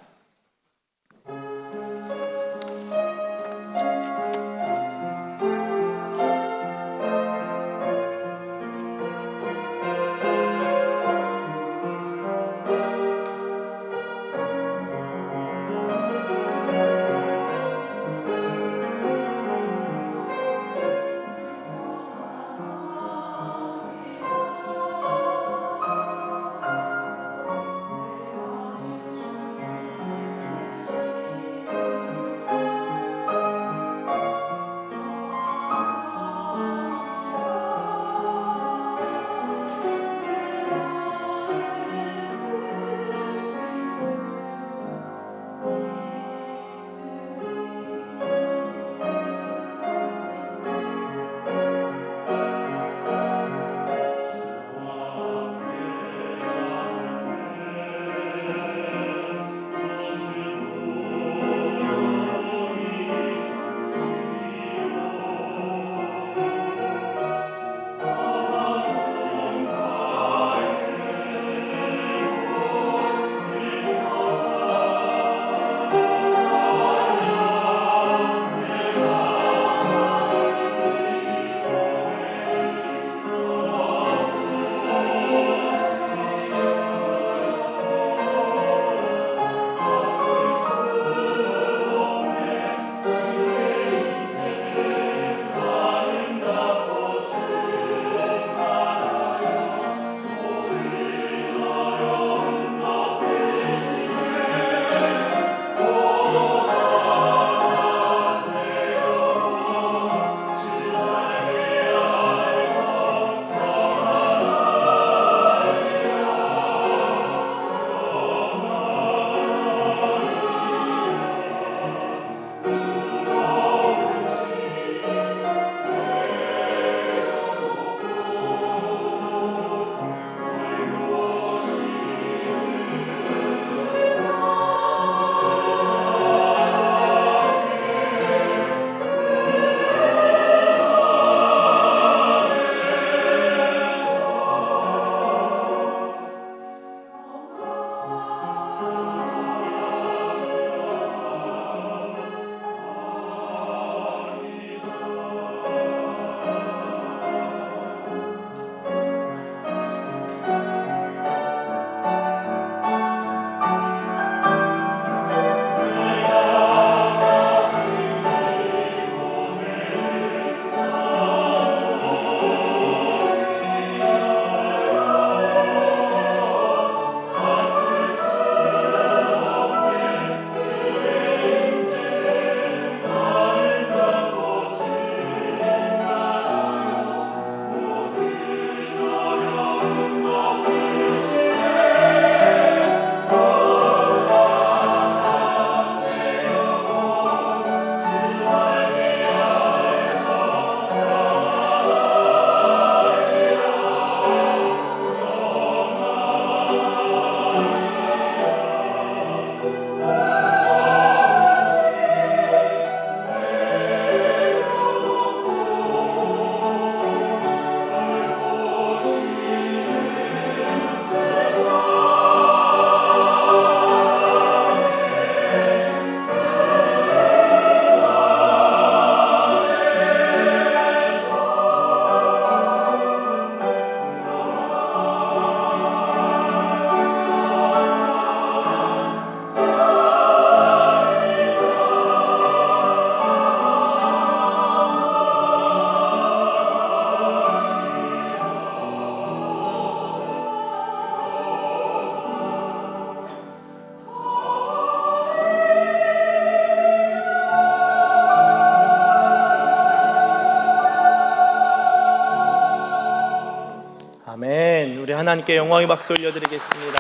하나님께 영광의 박수 올려드리겠습니다.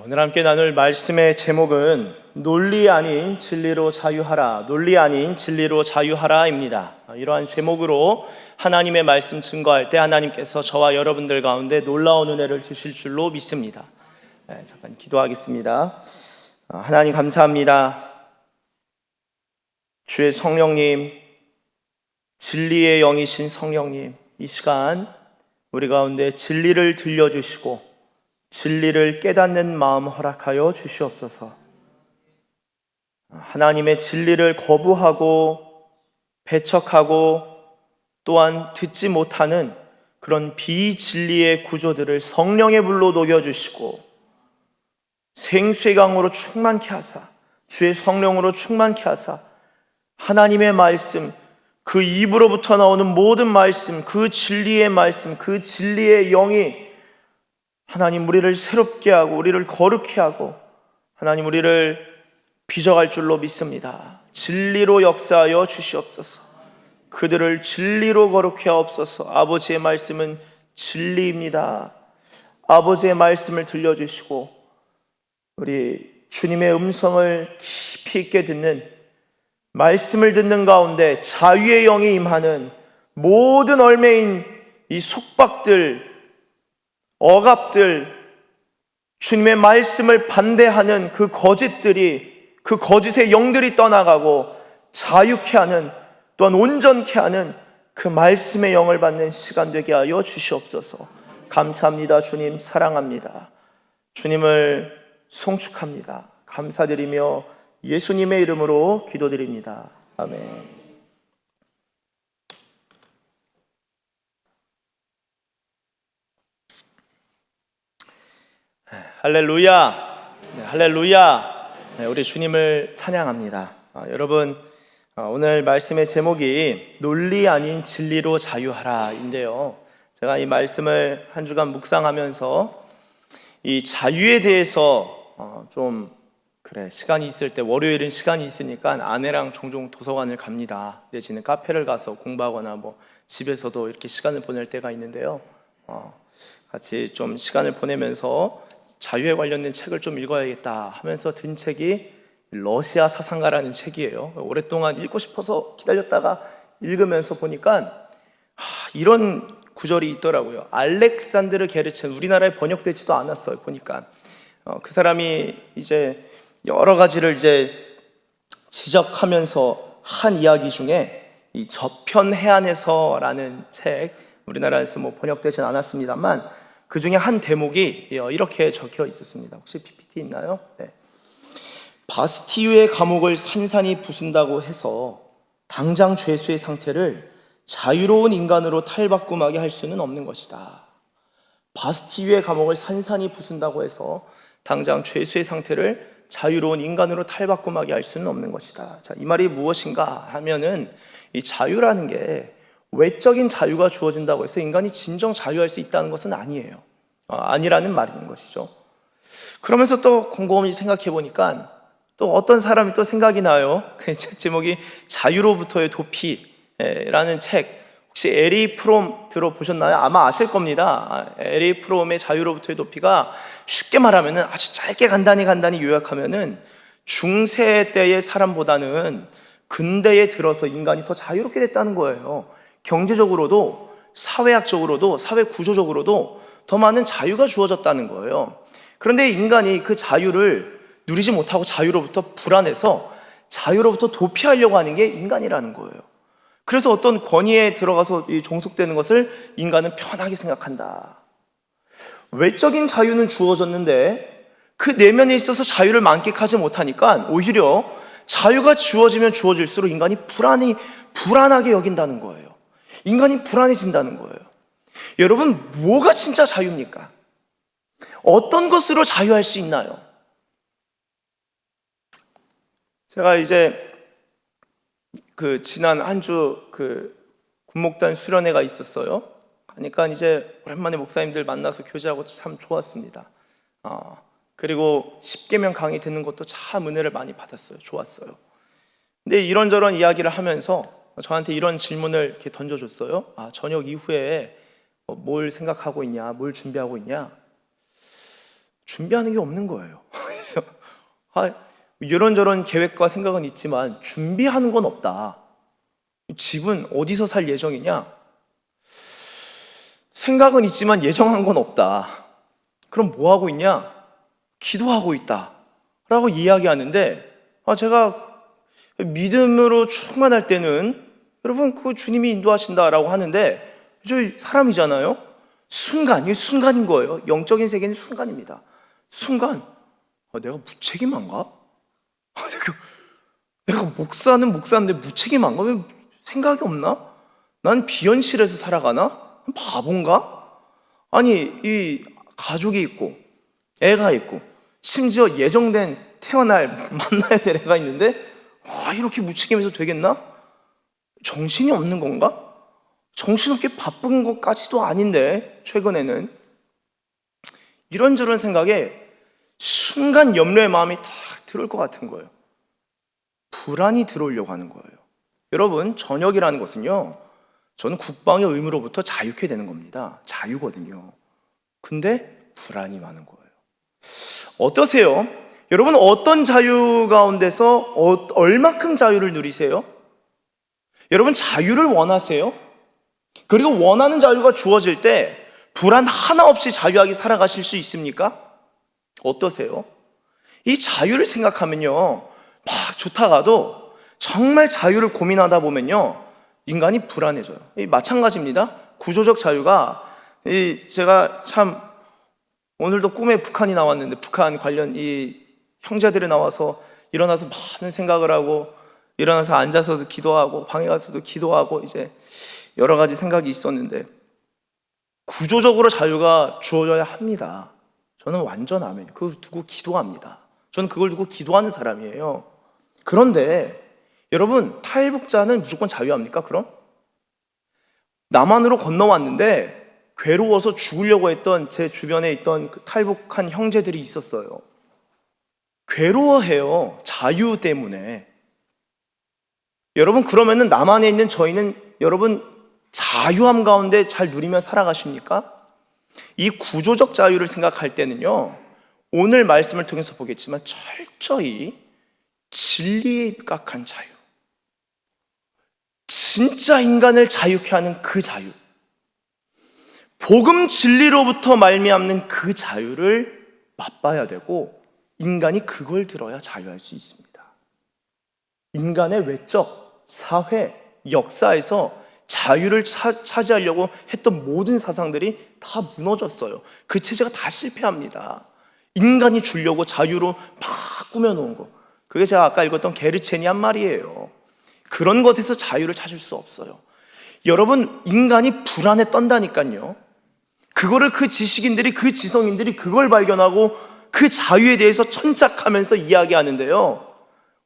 오늘 함께 나눌 말씀의 제목은 논리 아닌 진리로 자유하라, 논리 아닌 진리로 자유하라입니다. 이러한 제목으로 하나님의 말씀 증거할 때 하나님께서 저와 여러분들 가운데 놀라운 은혜를 주실 줄로 믿습니다. 잠깐 기도하겠습니다. 하나님 감사합니다. 주의 성령님, 진리의 영이신 성령님, 이 시간 우리 가운데 진리를 들려주시고 진리를 깨닫는 마음 허락하여 주시옵소서. 하나님의 진리를 거부하고 배척하고 또한 듣지 못하는 그런 비진리의 구조들을 성령의 불로 녹여주시고 생수의 강으로 충만케 하사, 주의 성령으로 충만케 하사, 하나님의 말씀, 그 입으로부터 나오는 모든 말씀, 그 진리의 말씀, 그 진리의 영이 하나님 우리를 새롭게 하고 우리를 거룩케 하고 하나님 우리를 빚어갈 줄로 믿습니다. 진리로 역사하여 주시옵소서. 그들을 진리로 거룩케 하옵소서. 아버지의 말씀은 진리입니다. 아버지의 말씀을 들려주시고 우리 주님의 음성을 깊이 있게 듣는, 말씀을 듣는 가운데 자유의 영이 임하는 모든 얼매인 이 속박들, 억압들, 주님의 말씀을 반대하는 그 거짓들이, 그 거짓의 영들이 떠나가고 자유케 하는, 또한 온전케 하는 그 말씀의 영을 받는 시간 되게 하여 주시옵소서. 감사합니다. 주님 사랑합니다. 주님을 송축합니다. 감사드리며 예수님의 이름으로 기도드립니다. 아멘. 할렐루야, 할렐루야. 우리 주님을 찬양합니다. 여러분, 오늘 말씀의 제목이 논리 아닌 진리로 자유하라인데요, 제가 이 말씀을 한 주간 묵상하면서 이 자유에 대해서 시간이 있을 때, 월요일은 시간이 있으니까 아내랑 종종 도서관을 갑니다. 내지는 카페를 가서 공부하거나 집에서도 이렇게 시간을 보낼 때가 있는데요, 같이 좀 시간을 보내면서 자유에 관련된 책을 좀 읽어야겠다 하면서 든 책이 러시아 사상가라는 책이에요. 오랫동안 읽고 싶어서 기다렸다가 읽으면서 보니까 이런 구절이 있더라고요. 알렉산드르 게르첸, 우리나라에 번역되지도 않았어요. 보니까 그 사람이 이제 여러 가지를 이제 지적하면서 한 이야기 중에 이 저편 해안에서라는 책, 우리나라에서 번역되진 않았습니다만 그 중에 한 대목이 이렇게 적혀 있었습니다. 혹시 PPT 있나요? 네. 바스티유의 감옥을 산산이 부순다고 해서 당장 죄수의 상태를 자유로운 인간으로 탈바꿈하게 할 수는 없는 것이다. 바스티유의 감옥을 산산이 부순다고 해서 당장 죄수의 상태를 자유로운 인간으로 탈바꿈하게 할 수는 없는 것이다. 자, 이 말이 무엇인가 하면은 이 자유라는 게 외적인 자유가 주어진다고 해서 인간이 진정 자유할 수 있다는 것은 아니에요. 아니라는 말인 것이죠. 그러면서 또 곰곰이 생각해 보니까 또 어떤 사람이 또 생각이 나요. 그 책 제목이 자유로부터의 도피라는 책. 혹시 에리 프롬 들어보셨나요? 아마 아실 겁니다. 에리 프롬의 자유로부터의 도피가 쉽게 말하면은, 아주 짧게 간단히 요약하면은, 중세 때의 사람보다는 근대에 들어서 인간이 더 자유롭게 됐다는 거예요. 경제적으로도, 사회학적으로도, 사회 구조적으로도 더 많은 자유가 주어졌다는 거예요. 그런데 인간이 그 자유를 누리지 못하고 자유로부터 불안해서 자유로부터 도피하려고 하는 게 인간이라는 거예요. 그래서 어떤 권위에 들어가서 종속되는 것을 인간은 편하게 생각한다. 외적인 자유는 주어졌는데 그 내면에 있어서 자유를 만끽하지 못하니까 오히려 자유가 주어지면 주어질수록 인간이 불안하게 여긴다는 거예요. 인간이 불안해진다는 거예요. 여러분, 뭐가 진짜 자유입니까? 어떤 것으로 자유할 수 있나요? 제가 이제 지난 한 주 군목단 수련회가 있었어요. 그러니까 이제 오랜만에 목사님들 만나서 교제하고 참 좋았습니다. 그리고 10계명 강의 듣는 것도 참 은혜를 많이 받았어요. 좋았어요. 근데 이런저런 이야기를 하면서 저한테 이런 질문을 이렇게 던져줬어요. 저녁 이후에 뭘 생각하고 있냐, 뭘 준비하고 있냐. 준비하는 게 없는 거예요. 그래서 이런저런 계획과 생각은 있지만 준비하는 건 없다. 집은 어디서 살 예정이냐? 생각은 있지만 예정한 건 없다. 그럼 뭐 하고 있냐? 기도하고 있다 라고 이야기하는데, 제가 믿음으로 충만할 때는 여러분 그 주님이 인도하신다라고 하는데, 저 사람이잖아요. 순간인 거예요. 영적인 세계는 순간입니다. 순간, 내가 무책임한가? 내가 목사인데 무책임한가? 왜 생각이 없나? 난 비현실에서 살아가나? 바본가? 아니, 이 가족이 있고 애가 있고 심지어 예정된 태어날 만나야 될 애가 있는데 이렇게 무책임해서 되겠나? 정신이 없는 건가? 정신없게 바쁜 것까지도 아닌데 최근에는 이런저런 생각에 순간 염려의 마음이 탁 들어올 것 같은 거예요. 불안이 들어오려고 하는 거예요. 여러분, 전역이라는 것은요, 저는 국방의 의무로부터 자유케 되는 겁니다. 자유거든요. 근데 불안이 많은 거예요. 어떠세요? 여러분, 어떤 자유 가운데서 얼마큼 자유를 누리세요? 여러분, 자유를 원하세요? 그리고 원하는 자유가 주어질 때 불안 하나 없이 자유하게 살아가실 수 있습니까? 어떠세요? 이 자유를 생각하면요, 막 좋다가도 정말 자유를 고민하다 보면요, 인간이 불안해져요. 마찬가지입니다. 구조적 자유가, 제가 참 오늘도 꿈에 북한이 나왔는데, 북한 관련 이 형제들이 나와서 일어나서 많은 생각을 하고, 일어나서 앉아서도 기도하고 방에 가서도 기도하고 이제 여러 가지 생각이 있었는데, 구조적으로 자유가 주어져야 합니다. 저는 완전 아멘. 그걸 두고 기도합니다. 저는 그걸 두고 기도하는 사람이에요. 그런데 여러분, 탈북자는 무조건 자유합니까? 그럼? 남한으로 건너왔는데 괴로워서 죽으려고 했던 제 주변에 있던 그 탈북한 형제들이 있었어요. 괴로워해요. 자유 때문에. 여러분, 그러면은 남한에 있는 저희는 여러분 자유함 가운데 잘 누리며 살아가십니까? 이 구조적 자유를 생각할 때는요, 오늘 말씀을 통해서 보겠지만 철저히 진리에 입각한 자유, 진짜 인간을 자유케 하는 그 자유, 복음 진리로부터 말미암는 그 자유를 맛봐야 되고, 인간이 그걸 들어야 자유할 수 있습니다. 인간의 외적, 사회, 역사에서 자유를 차지하려고 했던 모든 사상들이 다 무너졌어요. 그 체제가 다 실패합니다. 인간이 주려고 자유로 막 꾸며놓은 거, 그게 제가 아까 읽었던 게르체니 한 말이에요. 그런 것에서 자유를 찾을 수 없어요. 여러분, 인간이 불안에 떤다니까요. 그거를 그 지식인들이, 그 지성인들이 그걸 발견하고 그 자유에 대해서 천착하면서 이야기하는데요,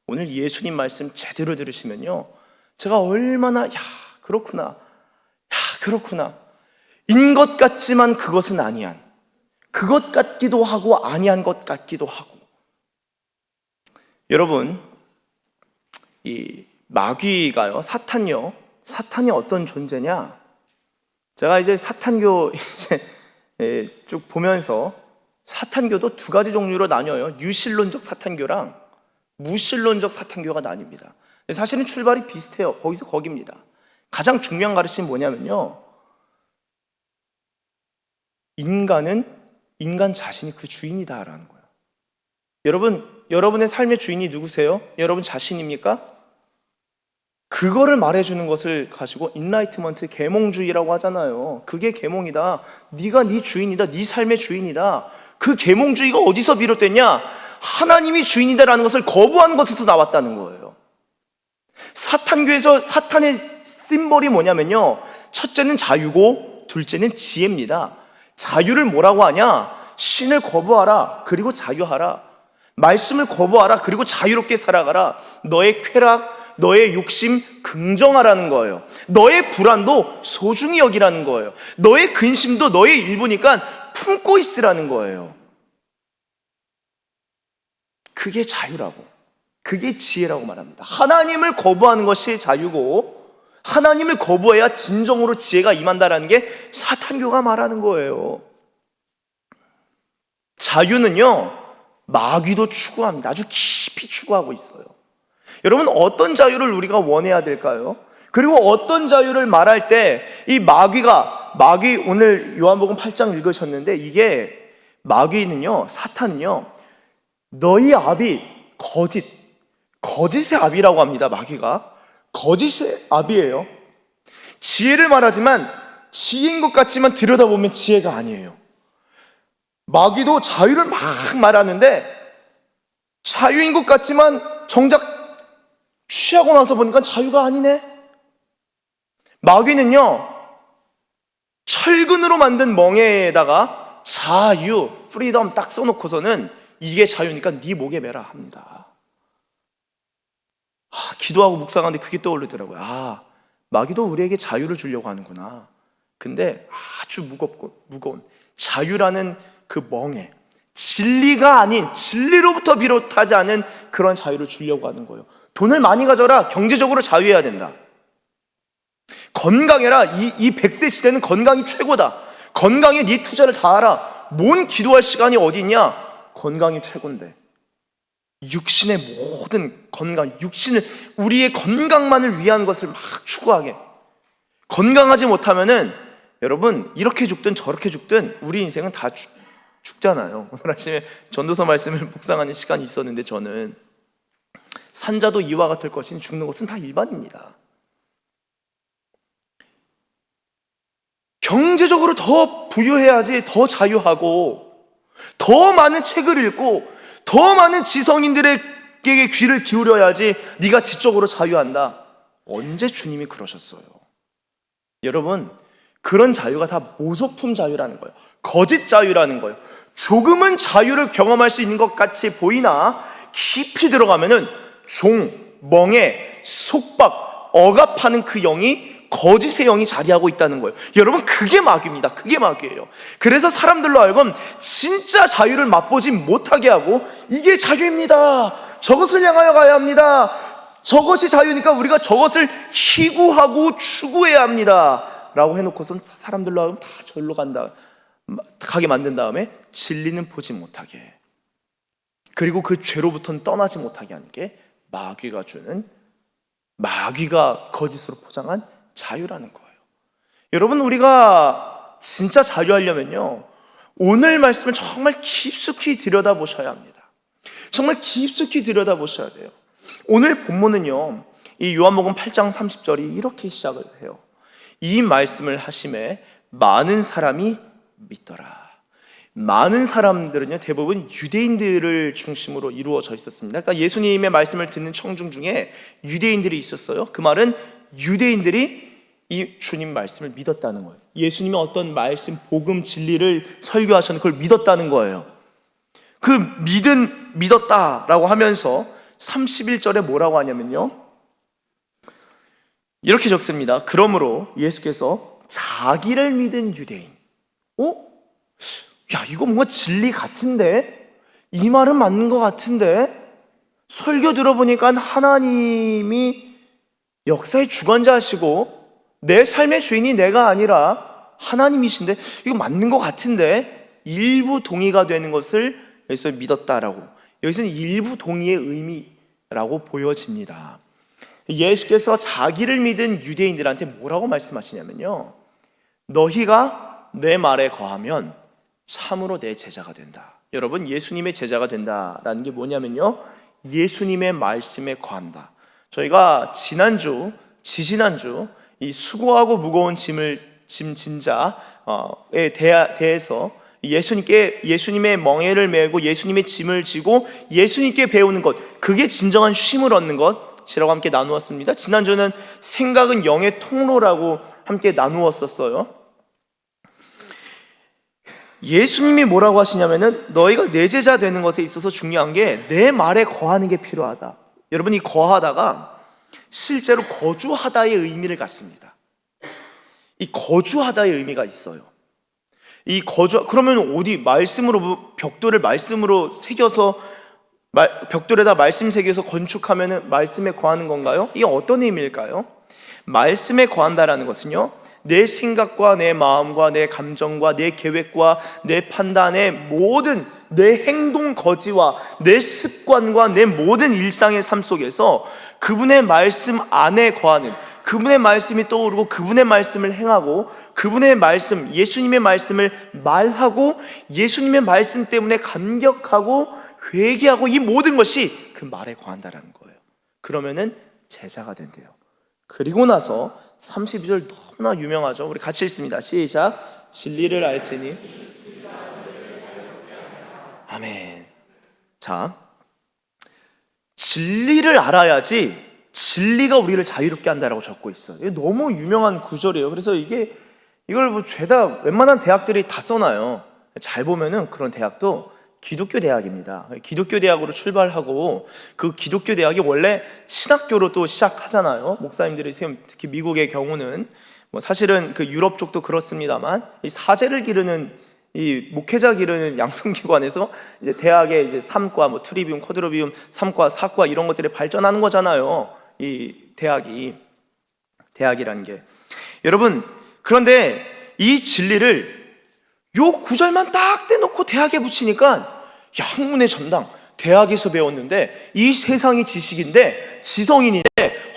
오늘 예수님 말씀 제대로 들으시면요, 제가 얼마나 그렇구나, 그렇구나, 인 것 같지만 그것은 아니한, 그것 같기도 하고 아니한 것 같기도 하고. 여러분, 이 마귀가요, 사탄이 어떤 존재냐? 제가 이제 사탄교 쭉 보면서 사탄교도 두 가지 종류로 나뉘어요. 유실론적 사탄교랑 무실론적 사탄교가 나뉩니다. 사실은 출발이 비슷해요. 거기서 거기입니다. 가장 중요한 가르침이 뭐냐면요, 인간은 인간 자신이 그 주인이다라는 거예요. 여러분의 삶의 주인이 누구세요? 여러분 자신입니까? 그거를 말해주는 것을 가지고 인라이트먼트, 계몽주의라고 하잖아요. 그게 계몽이다. 네가 네 주인이다. 네 삶의 주인이다. 그 계몽주의가 어디서 비롯됐냐? 하나님이 주인이다라는 것을 거부하는 것에서 나왔다는 거예요. 사탄교에서 사탄의 심볼이 뭐냐면요, 첫째는 자유고 둘째는 지혜입니다. 자유를 뭐라고 하냐? 신을 거부하라, 그리고 자유하라. 말씀을 거부하라, 그리고 자유롭게 살아가라. 너의 쾌락, 너의 욕심 긍정하라는 거예요. 너의 불안도 소중히 여기라는 거예요. 너의 근심도 너의 일부니까 품고 있으라는 거예요. 그게 자유라고, 그게 지혜라고 말합니다. 하나님을 거부하는 것이 자유고 하나님을 거부해야 진정으로 지혜가 임한다라는 게 사탄교가 말하는 거예요. 자유는요, 마귀도 추구합니다. 아주 깊이 추구하고 있어요. 여러분, 어떤 자유를 우리가 원해야 될까요? 그리고 어떤 자유를 말할 때 이 마귀 오늘 요한복음 8장 읽으셨는데, 이게 마귀는요, 사탄은요, 너희 아비 거짓의 아비라고 합니다. 마귀가 거짓의 아비예요. 지혜를 말하지만 지혜인 것 같지만 들여다보면 지혜가 아니에요. 마귀도 자유를 막 말하는데 자유인 것 같지만 정작 취하고 나서 보니까 자유가 아니네. 마귀는요, 철근으로 만든 멍에에다가 자유, 프리덤 딱 써놓고서는 이게 자유니까 네 목에 매라 합니다. 기도하고 묵상하는데 그게 떠오르더라고요. 마귀도 우리에게 자유를 주려고 하는구나. 근데 아주 무거운 자유라는 그 멍에, 진리가 아닌, 진리로부터 비롯하지 않은 그런 자유를 주려고 하는 거예요. 돈을 많이 가져라, 경제적으로 자유해야 된다. 건강해라, 이 100세 시대는 건강이 최고다. 건강에 네 투자를 다 하라. 뭔 기도할 시간이 어디 있냐? 건강이 최고인데. 육신의 모든 건강, 우리의 건강만을 위한 것을 막 추구하게. 건강하지 못하면은 여러분, 이렇게 죽든 저렇게 죽든 우리 인생은 다 죽잖아요. 오늘 아침에 전도서 말씀을 묵상하는 시간이 있었는데, 저는 산자도 이와 같을 것인, 죽는 것은 다 일반입니다. 경제적으로 더 부유해야지 더 자유하고, 더 많은 책을 읽고, 더 많은 지성인들에게 귀를 기울여야지 네가 지적으로 자유한다. 언제 주님이 그러셨어요? 여러분, 그런 자유가 다 모소품 자유라는 거예요. 거짓 자유라는 거예요. 조금은 자유를 경험할 수 있는 것 같이 보이나 깊이 들어가면은 멍에, 속박, 억압하는 그 영이, 거짓의 영이 자리하고 있다는 거예요. 여러분, 그게 마귀입니다. 그게 마귀예요. 그래서 사람들로 하여금 진짜 자유를 맛보지 못하게 하고, 이게 자유입니다, 저것을 향하여 가야 합니다, 저것이 자유니까 우리가 저것을 희구하고 추구해야 합니다 라고 해놓고선 사람들로 하여금 다 절로 가게 만든 다음에 진리는 보지 못하게, 그리고 그 죄로부터는 떠나지 못하게 하는 게 마귀가 주는, 마귀가 거짓으로 포장한 자유라는 거예요. 여러분, 우리가 진짜 자유하려면요, 오늘 말씀을 정말 깊숙이 들여다보셔야 합니다. 정말 깊숙이 들여다보셔야 돼요. 오늘 본문은요, 이 요한복음 8장 30절이 이렇게 시작을 해요. 이 말씀을 하심에 많은 사람이 믿더라. 많은 사람들은요, 대부분 유대인들을 중심으로 이루어져 있었습니다. 그러니까 예수님의 말씀을 듣는 청중 중에 유대인들이 있었어요. 그 말은 유대인들이 이 주님 말씀을 믿었다는 거예요. 예수님이 어떤 말씀, 복음, 진리를 설교하셨는데 그걸 믿었다는 거예요. 그 믿었다라고 하면서 31절에 뭐라고 하냐면요, 이렇게 적습니다. 그러므로 예수께서 자기를 믿은 유대인, 야, 이거 뭔가 진리 같은데? 이 말은 맞는 것 같은데? 설교 들어보니까 하나님이 역사의 주관자시고 내 삶의 주인이 내가 아니라 하나님이신데 이거 맞는 것 같은데? 일부 동의가 되는 것을 여기서 믿었다라고, 여기서는 일부 동의의 의미라고 보여집니다. 예수께서 자기를 믿은 유대인들한테 뭐라고 말씀하시냐면요, 너희가 내 말에 거하면 참으로 내 제자가 된다. 여러분, 예수님의 제자가 된다라는 게 뭐냐면요, 예수님의 말씀에 거한다. 저희가 지지난주 이 수고하고 무거운 짐 진 자에 대해서 예수님의 멍에를 메고 예수님의 짐을 지고 예수님께 배우는 것, 그게 진정한 쉼을 얻는 것이라고 함께 나누었습니다. 지난주는 생각은 영의 통로라고 함께 나누었었어요. 예수님이 뭐라고 하시냐면은 너희가 내 제자 되는 것에 있어서 중요한 게 내 말에 거하는 게 필요하다. 여러분, 이 거하다가 실제로 거주하다의 의미를 갖습니다. 이 거주하다의 의미가 있어요. 그러면 어디 말씀으로, 벽돌을 말씀으로 새겨서 벽돌에다 말씀 새겨서 건축하면은 말씀에 거하는 건가요? 이게 어떤 의미일까요? 말씀에 거한다라는 것은요, 내 생각과 내 마음과 내 감정과 내 계획과 내 판단의 모든 내 행동 거지와 내 습관과 내 모든 일상의 삶 속에서 그분의 말씀 안에 거하는, 그분의 말씀이 떠오르고 그분의 말씀을 행하고 그분의 말씀, 예수님의 말씀을 말하고 예수님의 말씀 때문에 감격하고 회개하고, 이 모든 것이 그 말에 거한다라는 거예요. 그러면은 제자가 된대요. 그리고 나서 32절 너무나 유명하죠. 우리 같이 읽습니다. 시작. 진리를 알지니. 아멘. 자, 진리를 알아야지 진리가 우리를 자유롭게 한다라고 적고 있어요. 이게 너무 유명한 구절이에요. 그래서 이걸 뭐 죄다 웬만한 대학들이 다 써놔요. 잘 보면은 그런 대학도 기독교 대학입니다. 기독교 대학으로 출발하고 그 기독교 대학이 원래 신학교로 또 시작하잖아요. 목사님들이 세운, 특히 미국의 경우는 뭐 사실은 그 유럽 쪽도 그렇습니다만, 이 사제를 기르는, 이 목회자 기르는 양성기관에서 이제 대학의 이제 3과, 뭐 트리비움, 쿼드로비움, 3과, 4과 이런 것들이 발전하는 거잖아요. 이 대학이라는 게. 여러분, 그런데 이 진리를 요 구절만 딱 떼놓고 대학에 붙이니까, 야, 학문의 전당, 대학에서 배웠는데 이 세상이 지식인데 지성인인데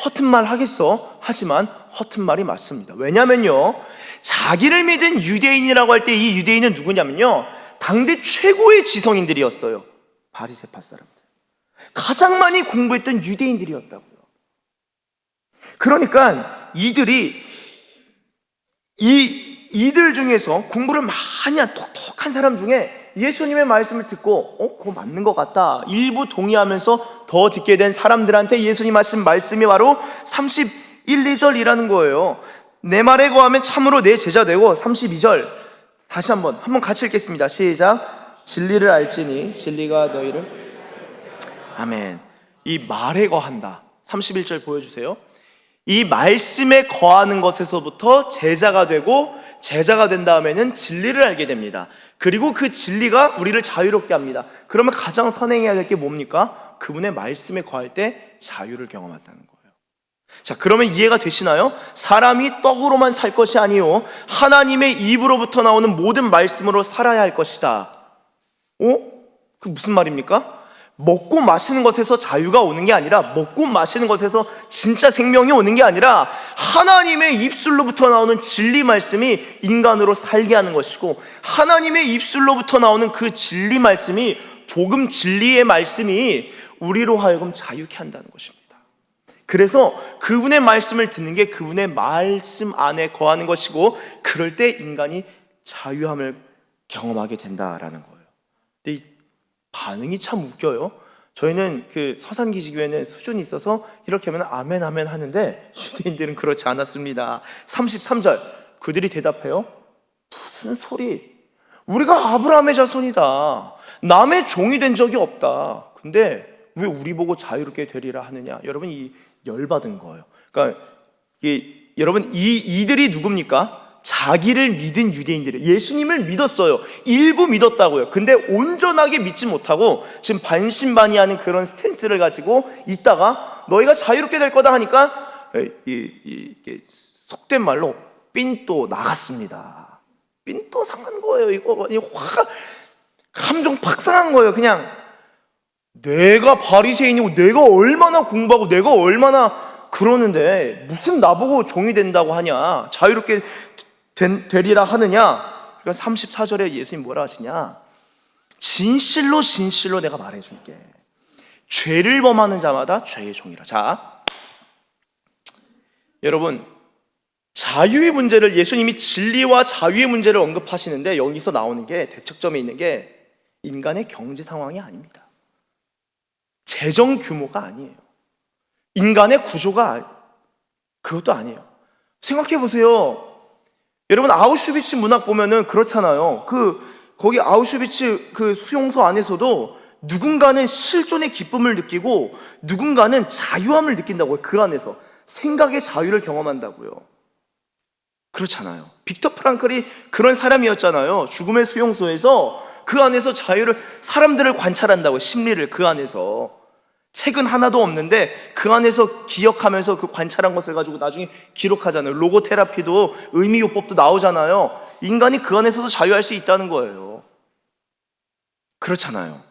허튼 말 하겠어? 하지만 허튼 말이 맞습니다. 왜냐면요, 자기를 믿은 유대인이라고 할 때 이 유대인은 누구냐면요, 당대 최고의 지성인들이었어요. 바리새파 사람들, 가장 많이 공부했던 유대인들이었다고요. 그러니까 이들 중에서 공부를 많이 한 똑똑한 사람 중에 예수님의 말씀을 듣고 그거 맞는 것 같다, 일부 동의하면서 더 듣게 된 사람들한테 예수님 하신 말씀이 바로 31, 2절이라는 거예요. 내 말에 거하면 참으로 내 제자 되고, 32절 다시 한번 같이 읽겠습니다. 시작. 진리를 알지니 진리가 너희를. 아멘. 이 말에 거한다. 31절 보여주세요. 이 말씀에 거하는 것에서부터 제자가 되고, 제자가 된 다음에는 진리를 알게 됩니다. 그리고 그 진리가 우리를 자유롭게 합니다. 그러면 가장 선행해야 될 게 뭡니까? 그분의 말씀에 거할 때 자유를 경험한다는 거예요. 자, 그러면 이해가 되시나요? 사람이 떡으로만 살 것이 아니요, 하나님의 입으로부터 나오는 모든 말씀으로 살아야 할 것이다. 그 무슨 말입니까? 먹고 마시는 것에서 자유가 오는 게 아니라, 먹고 마시는 것에서 진짜 생명이 오는 게 아니라, 하나님의 입술로부터 나오는 진리 말씀이 인간으로 살게 하는 것이고, 하나님의 입술로부터 나오는 그 진리 말씀이, 복음 진리의 말씀이 우리로 하여금 자유케 한다는 것입니다. 그래서 그분의 말씀을 듣는 게 그분의 말씀 안에 거하는 것이고, 그럴 때 인간이 자유함을 경험하게 된다라는 거예요. 근데 이 반응이 참 웃겨요. 저희는 그 서산기지교회는 수준이 있어서 이렇게 하면 아멘 아멘 하는데, 유대인들은 그렇지 않았습니다. 33절 그들이 대답해요. 무슨 소리? 우리가 아브라함의 자손이다. 남의 종이 된 적이 없다. 근데 왜 우리 보고 자유롭게 되리라 하느냐? 여러분, 이 열받은 거예요. 그러니까 여러분, 이들이 누굽니까? 자기를 믿은 유대인들이 예수님을 믿었어요. 일부 믿었다고요. 근데 온전하게 믿지 못하고 지금 반신반의하는 그런 스탠스를 가지고 있다가 너희가 자유롭게 될 거다 하니까 이게 속된 말로 삔또 나갔습니다. 삔또 상한 거예요. 이거 화가 감정 박상한 거예요. 그냥 내가 바리새인이고 내가 얼마나 공부하고 내가 얼마나 그러는데 무슨 나보고 종이 된다고 하냐, 자유롭게 되리라 하느냐. 그러니까 34절에 예수님 뭐라 하시냐, 진실로 진실로 내가 말해줄게, 죄를 범하는 자마다 죄의 종이라. 자, 여러분, 자유의 문제를, 예수님이 진리와 자유의 문제를 언급하시는데 여기서 나오는 게, 대척점에 있는 게 인간의 경제 상황이 아닙니다. 재정 규모가 아니에요. 인간의 구조가 그것도 아니에요. 생각해 보세요. 여러분, 아우슈비츠 문학 보면은 그렇잖아요. 거기 아우슈비츠 그 수용소 안에서도 누군가는 실존의 기쁨을 느끼고 누군가는 자유함을 느낀다고요. 그 안에서 생각의 자유를 경험한다고요. 그렇잖아요. 빅터 프랑클이 그런 사람이었잖아요. 죽음의 수용소에서 그 안에서 자유를, 사람들을 관찰한다고, 심리를 그 안에서. 책은 하나도 없는데 그 안에서 기억하면서 그 관찰한 것을 가지고 나중에 기록하잖아요. 로고 테라피도 의미요법도 나오잖아요. 인간이 그 안에서도 자유할 수 있다는 거예요. 그렇잖아요.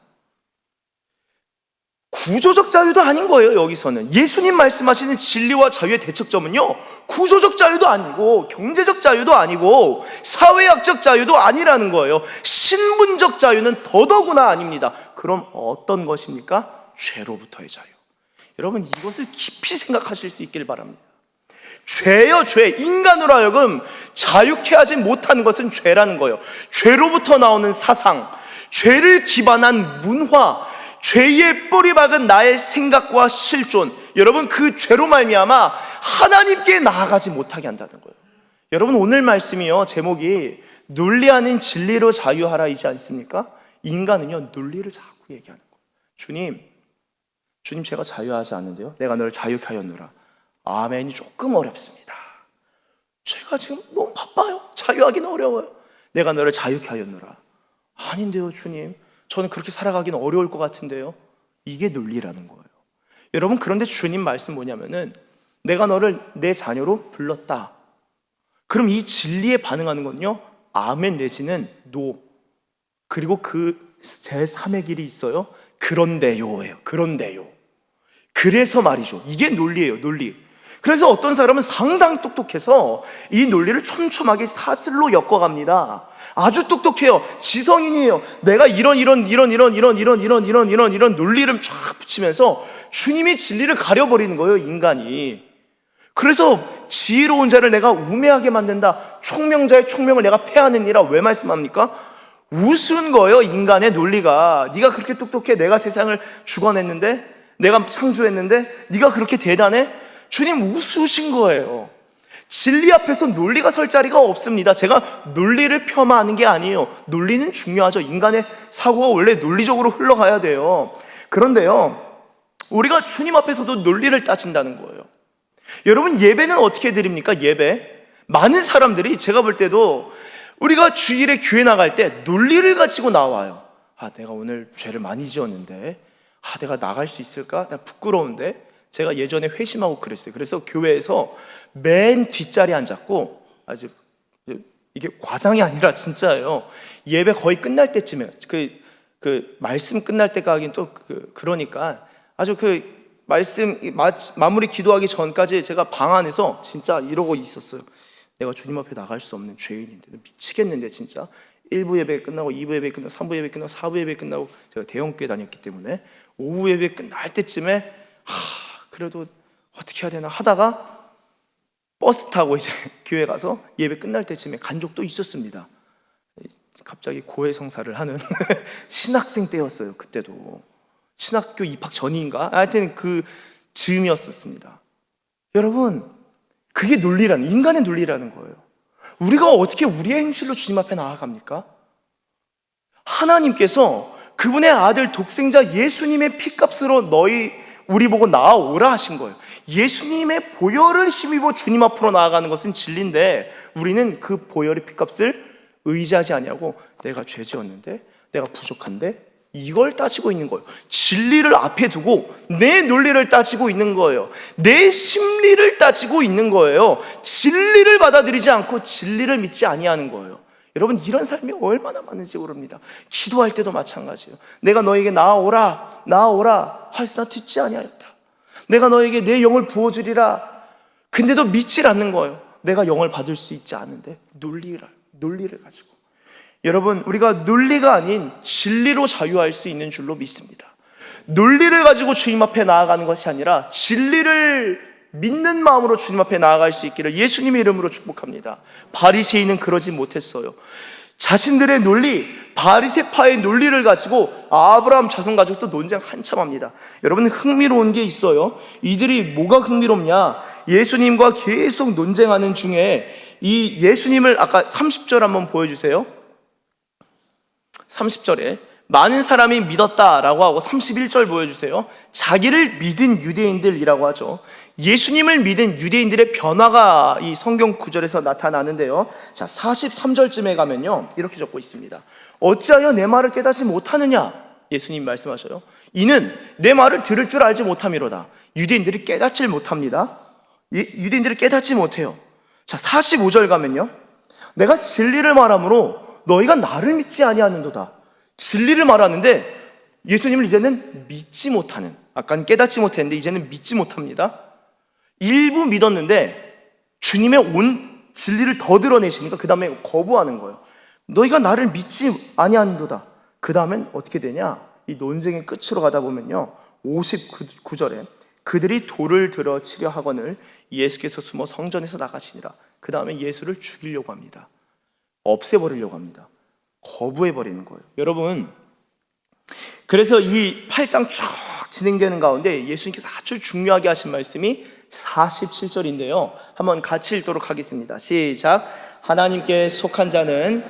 구조적 자유도 아닌 거예요. 여기서는 예수님 말씀하시는 진리와 자유의 대척점은요, 구조적 자유도 아니고 경제적 자유도 아니고 사회학적 자유도 아니라는 거예요. 신분적 자유는 더더구나 아닙니다. 그럼 어떤 것입니까? 죄로부터의 자유. 여러분, 이것을 깊이 생각하실 수 있길 바랍니다. 죄요, 죄. 인간으로 하여금 자유케 하지 못하는 것은 죄라는 거예요. 죄로부터 나오는 사상, 죄를 기반한 문화, 죄의 뿌리 박은 나의 생각과 실존, 여러분, 그 죄로 말미암아 하나님께 나아가지 못하게 한다는 거예요. 여러분, 오늘 말씀이요, 제목이 논리 아닌 진리로 자유하라이지 않습니까? 인간은요, 논리를 자꾸 얘기하는 거예요. 주님 제가 자유하지 않는데요, 내가 너를 자유케 하였노라. 아멘이 조금 어렵습니다. 제가 지금 너무 바빠요. 자유하기는 어려워요. 내가 너를 자유케 하였노라. 아닌데요, 주님, 저는 그렇게 살아가기는 어려울 것 같은데요. 이게 논리라는 거예요. 여러분, 그런데 주님 말씀 뭐냐면은, 내가 너를 내 자녀로 불렀다. 그럼 이 진리에 반응하는 건요, 아멘 내지는 노. 그리고 그 제3의 길이 있어요. 그런데요예요. 그런데요. 그래서 말이죠. 이게 논리예요, 논리. 그래서 어떤 사람은 상당히 똑똑해서 이 논리를 촘촘하게 사슬로 엮어갑니다. 아주 똑똑해요. 지성인이에요. 내가 이런 논리를 쫙 붙이면서 주님의 진리를 가려버리는 거예요, 인간이. 그래서 지혜로운 자를 내가 우매하게 만든다. 총명자의 총명을 내가 패하느니라. 왜 말씀합니까? 우스운 거예요, 인간의 논리가. 네가 그렇게 똑똑해? 내가 세상을 주관했는데, 내가 창조했는데 네가 그렇게 대단해? 주님 우스우신 거예요. 진리 앞에서 논리가 설 자리가 없습니다. 제가 논리를 폄하하는 게 아니에요. 논리는 중요하죠. 인간의 사고가 원래 논리적으로 흘러가야 돼요. 그런데요, 우리가 주님 앞에서도 논리를 따진다는 거예요. 여러분, 예배는 어떻게 드립니까? 예배. 많은 사람들이, 제가 볼 때도 우리가 주일에 교회 나갈 때 논리를 가지고 나와요. 내가 오늘 죄를 많이 지었는데, 내가 나갈 수 있을까? 나 부끄러운데. 제가 예전에 회심하고 그랬어요. 그래서 교회에서 맨 뒷자리에 앉았고, 아주 이게 과장이 아니라 진짜예요. 예배 거의 끝날 때쯤에, 그 말씀 끝날 때가 하긴 또 그러니까 아주 그 말씀 마무리 기도하기 전까지 제가 방 안에서 진짜 이러고 있었어요. 내가 주님 앞에 나갈 수 없는 죄인인데, 미치겠는데 진짜. 1부 예배 끝나고 2부 예배 끝나고 3부 예배 끝나고 4부 예배 끝나고, 제가 대형교회 다녔기 때문에 오후 예배 끝날 때쯤에 그래도 어떻게 해야 되나 하다가 버스 타고 이제 교회 가서 예배 끝날 때쯤에 간 적도 있었습니다. 갑자기 고해성사를 하는 신학생 때였어요. 그때도 신학교 입학 전인가? 하여튼 그 즈음이었었습니다. 여러분, 그게 논리라는, 인간의 논리라는 거예요. 우리가 어떻게 우리의 행실로 주님 앞에 나아갑니까? 하나님께서 그분의 아들 독생자 예수님의 피값으로 우리 보고 나아오라 하신 거예요. 예수님의 보혈을 힘입어 주님 앞으로 나아가는 것은 진리인데, 우리는 그 보혈의 피값을 의지하지 아니하고 내가 죄 지었는데, 내가 부족한데, 이걸 따지고 있는 거예요. 진리를 앞에 두고 내 논리를 따지고 있는 거예요. 내 심리를 따지고 있는 거예요. 진리를 받아들이지 않고 진리를 믿지 아니하는 거예요. 여러분, 이런 삶이 얼마나 많은지 모릅니다. 기도할 때도 마찬가지예요. 내가 너에게 나아오라 하여서 나 듣지 아니하였다. 내가 너에게 내 영을 부어주리라. 근데도 믿질 않는 거예요. 내가 영을 받을 수 있지 않은데, 논리를 가지고. 여러분, 우리가 논리가 아닌 진리로 자유할 수 있는 줄로 믿습니다. 논리를 가지고 주님 앞에 나아가는 것이 아니라 진리를 믿는 마음으로 주님 앞에 나아갈 수 있기를 예수님의 이름으로 축복합니다. 바리새인은 그러지 못했어요. 자신들의 논리, 바리새파의 논리를 가지고 아브라함 자손 가족도 논쟁 한참 합니다. 여러분, 흥미로운 게 있어요. 이들이 뭐가 흥미롭냐? 예수님과 계속 논쟁하는 중에 이 예수님을, 아까 30절 한번 보여주세요. 30절에 많은 사람이 믿었다라고 하고 31절 보여주세요. 자기를 믿은 유대인들이라고 하죠. 예수님을 믿은 유대인들의 변화가 이 성경 구절에서 나타나는데요. 자, 43절쯤에 가면요, 이렇게 적고 있습니다. 어찌하여 내 말을 깨닫지 못하느냐? 예수님 말씀하셔요. 이는 내 말을 들을 줄 알지 못함이로다. 유대인들이 깨닫질 못합니다. 유대인들이 깨닫지 못해요. 자, 45절 가면요, 내가 진리를 말하므로 너희가 나를 믿지 아니하는도다. 진리를 말하는데 예수님을 이제는 믿지 못하는, 아까는 깨닫지 못했는데 이제는 믿지 못합니다. 일부 믿었는데 주님의 온 진리를 더 드러내시니까 그 다음에 거부하는 거예요. 너희가 나를 믿지 아니하는도다. 그 다음엔 어떻게 되냐? 이 논쟁의 끝으로 가다 보면요, 59절에 그들이 돌을 들어 치려 하거늘 예수께서 숨어 성전에서 나가시니라. 그 다음에 예수를 죽이려고 합니다. 없애버리려고 합니다. 거부해버리는 거예요. 여러분, 그래서 이 8장 쭉 진행되는 가운데 예수님께서 아주 중요하게 하신 말씀이 47절인데요. 한번 같이 읽도록 하겠습니다. 시작. 하나님께 속한 자는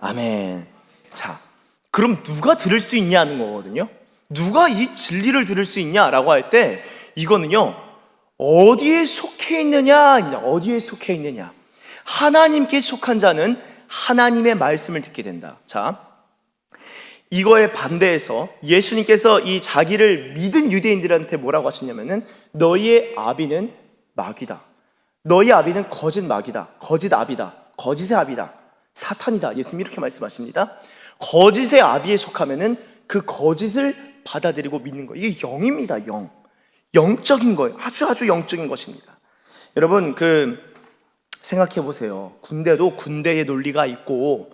아멘. 자, 그럼 누가 들을 수 있냐는 거거든요. 누가 이 진리를 들을 수 있냐라고 할 때 이거는요, 어디에 속해 있느냐입니다. 어디에 속해 있느냐. 하나님께 속한 자는 하나님의 말씀을 듣게 된다. 자, 이거에 반대해서 예수님께서 이 자기를 믿은 유대인들한테 뭐라고 하셨냐면은 너희의 아비는 마귀다. 너희 아비는 거짓 마귀다. 거짓 아비다. 거짓의 아비다. 사탄이다. 예수님이 이렇게 말씀하십니다. 거짓의 아비에 속하면은 그 거짓을 받아들이고 믿는 거예요. 이게 영입니다. 영. 영적인 거예요. 아주 영적인 것입니다. 여러분, 생각해 보세요. 군대도 군대의 논리가 있고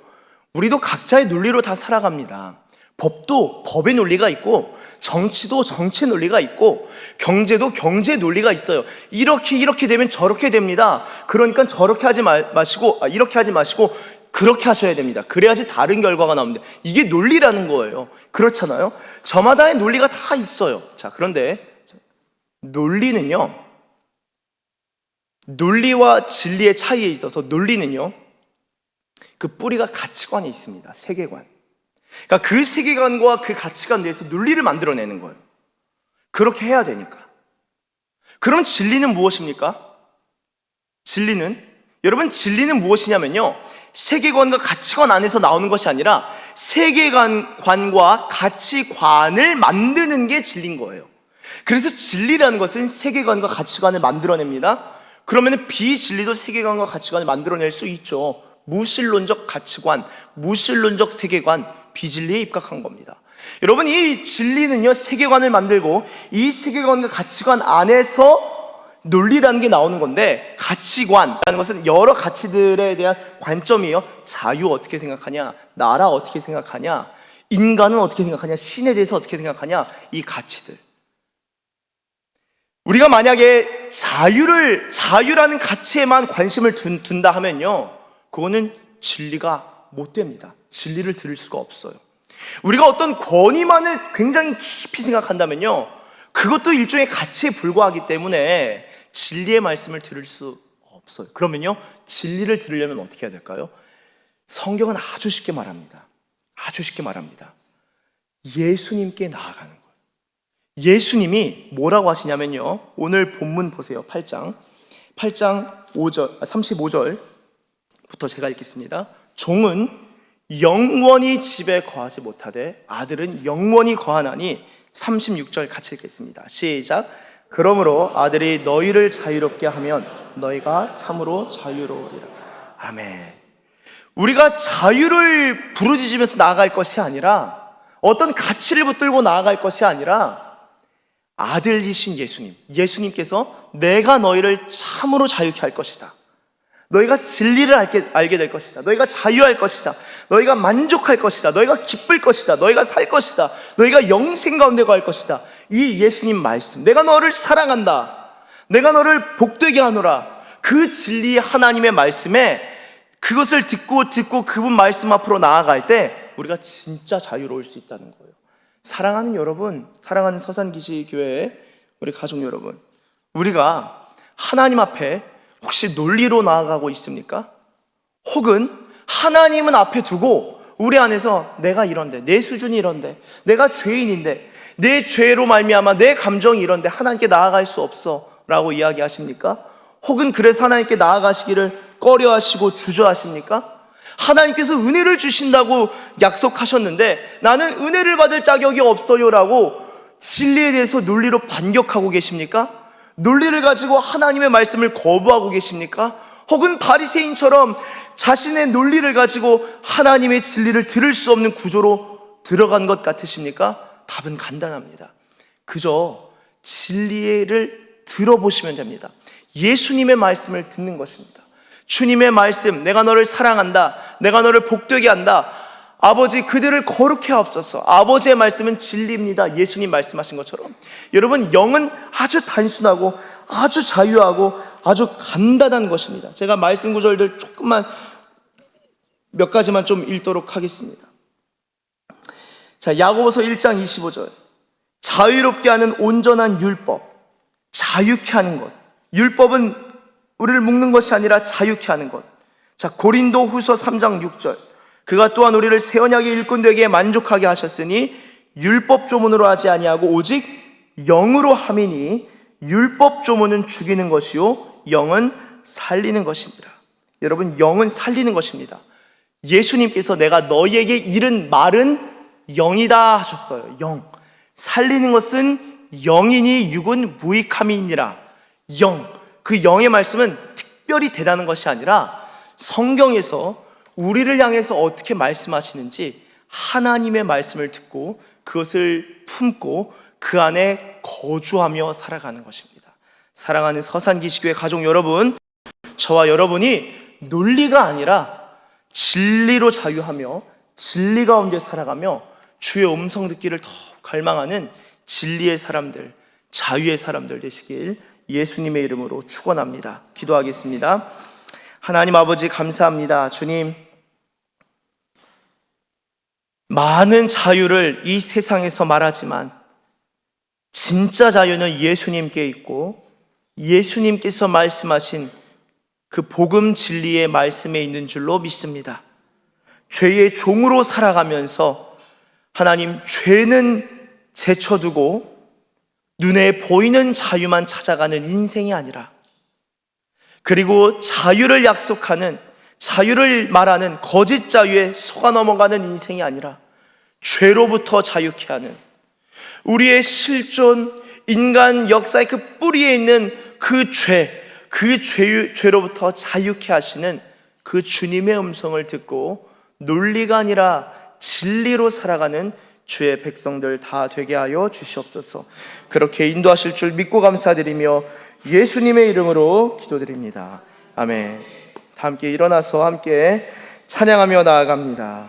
우리도 각자의 논리로 다 살아갑니다. 법도 법의 논리가 있고 정치도 정치의 논리가 있고 경제도 경제의 논리가 있어요. 이렇게 되면 저렇게 됩니다. 그러니까 저렇게 하지 마시고 이렇게 하지 마시고 그렇게 하셔야 됩니다. 그래야지 다른 결과가 나옵니다. 이게 논리라는 거예요. 그렇잖아요. 저마다의 논리가 다 있어요. 자, 그런데 논리는요, 논리와 진리의 차이에 있어서 논리는요, 그 뿌리가 가치관에 있습니다. 세계관. 그러니까 그 세계관과 그 가치관 내에서 논리를 만들어내는 거예요. 그렇게 해야 되니까. 그럼 진리는 무엇입니까? 여러분, 진리는 무엇이냐면요, 세계관과 가치관 안에서 나오는 것이 아니라 세계관과 가치관을 만드는 게 진리인 거예요. 그래서 진리라는 것은 세계관과 가치관을 만들어냅니다. 그러면 비진리도 세계관과 가치관을 만들어낼 수 있죠. 무신론적 가치관, 무신론적 세계관, 비진리에 입각한 겁니다. 여러분, 이 진리는요, 세계관을 만들고 이 세계관과 가치관 안에서 논리라는 게 나오는 건데, 가치관이라는 것은 여러 가치들에 대한 관점이에요. 자유 어떻게 생각하냐, 나라 어떻게 생각하냐, 인간은 어떻게 생각하냐, 신에 대해서 어떻게 생각하냐, 이 가치들. 우리가 만약에 자유라는 가치에만 관심을 둔다 하면요, 그거는 진리가 못 됩니다. 진리를 들을 수가 없어요. 우리가 어떤 권위만을 굉장히 깊이 생각한다면요, 그것도 일종의 가치에 불과하기 때문에 진리의 말씀을 들을 수 없어요. 그러면요, 진리를 들으려면 어떻게 해야 될까요? 성경은 아주 쉽게 말합니다. 아주 쉽게 말합니다. 예수님께 나아가는 거예요. 예수님이 뭐라고 하시냐면요, 오늘 본문 보세요. 8장 35절부터 제가 읽겠습니다. 종은 영원히 집에 거하지 못하되 아들은 영원히 거하나니. 36절 같이 읽겠습니다. 시작. 그러므로 아들이 너희를 자유롭게 하면 너희가 참으로 자유로우리라. 아멘. 우리가 자유를 부르짖으면서 나아갈 것이 아니라, 어떤 가치를 붙들고 나아갈 것이 아니라, 아들이신 예수님께서 내가 너희를 참으로 자유케 할 것이다. 너희가 진리를 알게 될 것이다. 너희가 자유할 것이다. 너희가 만족할 것이다. 너희가 기쁠 것이다. 너희가 살 것이다. 너희가 영생 가운데 갈 것이다. 이 예수님 말씀, 내가 너를 사랑한다, 내가 너를 복되게 하노라, 그 진리 하나님의 말씀에 그것을 듣고 그분 말씀 앞으로 나아갈 때 우리가 진짜 자유로울 수 있다는 거예요. 사랑하는 여러분, 사랑하는 서산기시교회 우리 가족 여러분, 우리가 하나님 앞에 혹시 논리로 나아가고 있습니까? 혹은 하나님은 앞에 두고 우리 안에서 내가 이런데, 내 수준이 이런데, 내가 죄인인데, 내 죄로 말미암아 내 감정이 이런데 하나님께 나아갈 수 없어 라고 이야기하십니까? 혹은 그래서 하나님께 나아가시기를 꺼려하시고 주저하십니까? 하나님께서 은혜를 주신다고 약속하셨는데 나는 은혜를 받을 자격이 없어요 라고 진리에 대해서 논리로 반격하고 계십니까? 논리를 가지고 하나님의 말씀을 거부하고 계십니까? 혹은 바리새인처럼 자신의 논리를 가지고 하나님의 진리를 들을 수 없는 구조로 들어간 것 같으십니까? 답은 간단합니다. 그저 진리를 들어보시면 됩니다. 예수님의 말씀을 듣는 것입니다. 주님의 말씀, 내가 너를 사랑한다, 내가 너를 복되게 한다, 아버지 그들을 거룩해 하옵소서. 아버지의 말씀은 진리입니다. 예수님 말씀하신 것처럼 여러분, 영은 아주 단순하고 아주 자유하고 아주 간단한 것입니다. 제가 말씀 구절들 조금만 몇 가지만 좀 읽도록 하겠습니다. 자, 야고보서 1장 25절. 자유롭게 하는 온전한 율법, 자유케 하는 것. 율법은 우리를 묶는 것이 아니라 자유케 하는 것. 자, 고린도 후서 3장 6절. 그가 또한 우리를 새 언약의 일꾼 되기에 만족하게 하셨으니 율법 조문으로 하지 아니하고 오직 영으로 함이니 율법 조문은 죽이는 것이요 영은 살리는 것입니다. 여러분, 영은 살리는 것입니다. 예수님께서 내가 너희에게 이른 말은 영이다 하셨어요. 영. 살리는 것은 영이니 육은 무익함이니라. 영. 그 영의 말씀은 특별히 대단한 것이 아니라 성경에서 우리를 향해서 어떻게 말씀하시는지 하나님의 말씀을 듣고 그것을 품고 그 안에 거주하며 살아가는 것입니다. 사랑하는 서산기시교회 가족 여러분, 저와 여러분이 논리가 아니라 진리로 자유하며 진리 가운데 살아가며 주의 음성 듣기를 더 갈망하는 진리의 사람들, 자유의 사람들 되시길 예수님의 이름으로 축원합니다. 기도하겠습니다. 하나님 아버지 감사합니다. 주님, 많은 자유를 이 세상에서 말하지만 진짜 자유는 예수님께 있고 예수님께서 말씀하신 그 복음 진리의 말씀에 있는 줄로 믿습니다. 죄의 종으로 살아가면서 하나님, 죄는 제쳐두고 눈에 보이는 자유만 찾아가는 인생이 아니라, 그리고 자유를 약속하는, 자유를 말하는 거짓 자유에 속아 넘어가는 인생이 아니라 죄로부터 자유케 하는, 우리의 실존 인간 역사의 그 뿌리에 있는 그 죄로부터 자유케 하시는 그 주님의 음성을 듣고 논리가 아니라 진리로 살아가는 주의 백성들 다 되게 하여 주시옵소서. 그렇게 인도하실 줄 믿고 감사드리며 예수님의 이름으로 기도드립니다. 아멘. 다 함께 일어나서 함께 찬양하며 나아갑니다.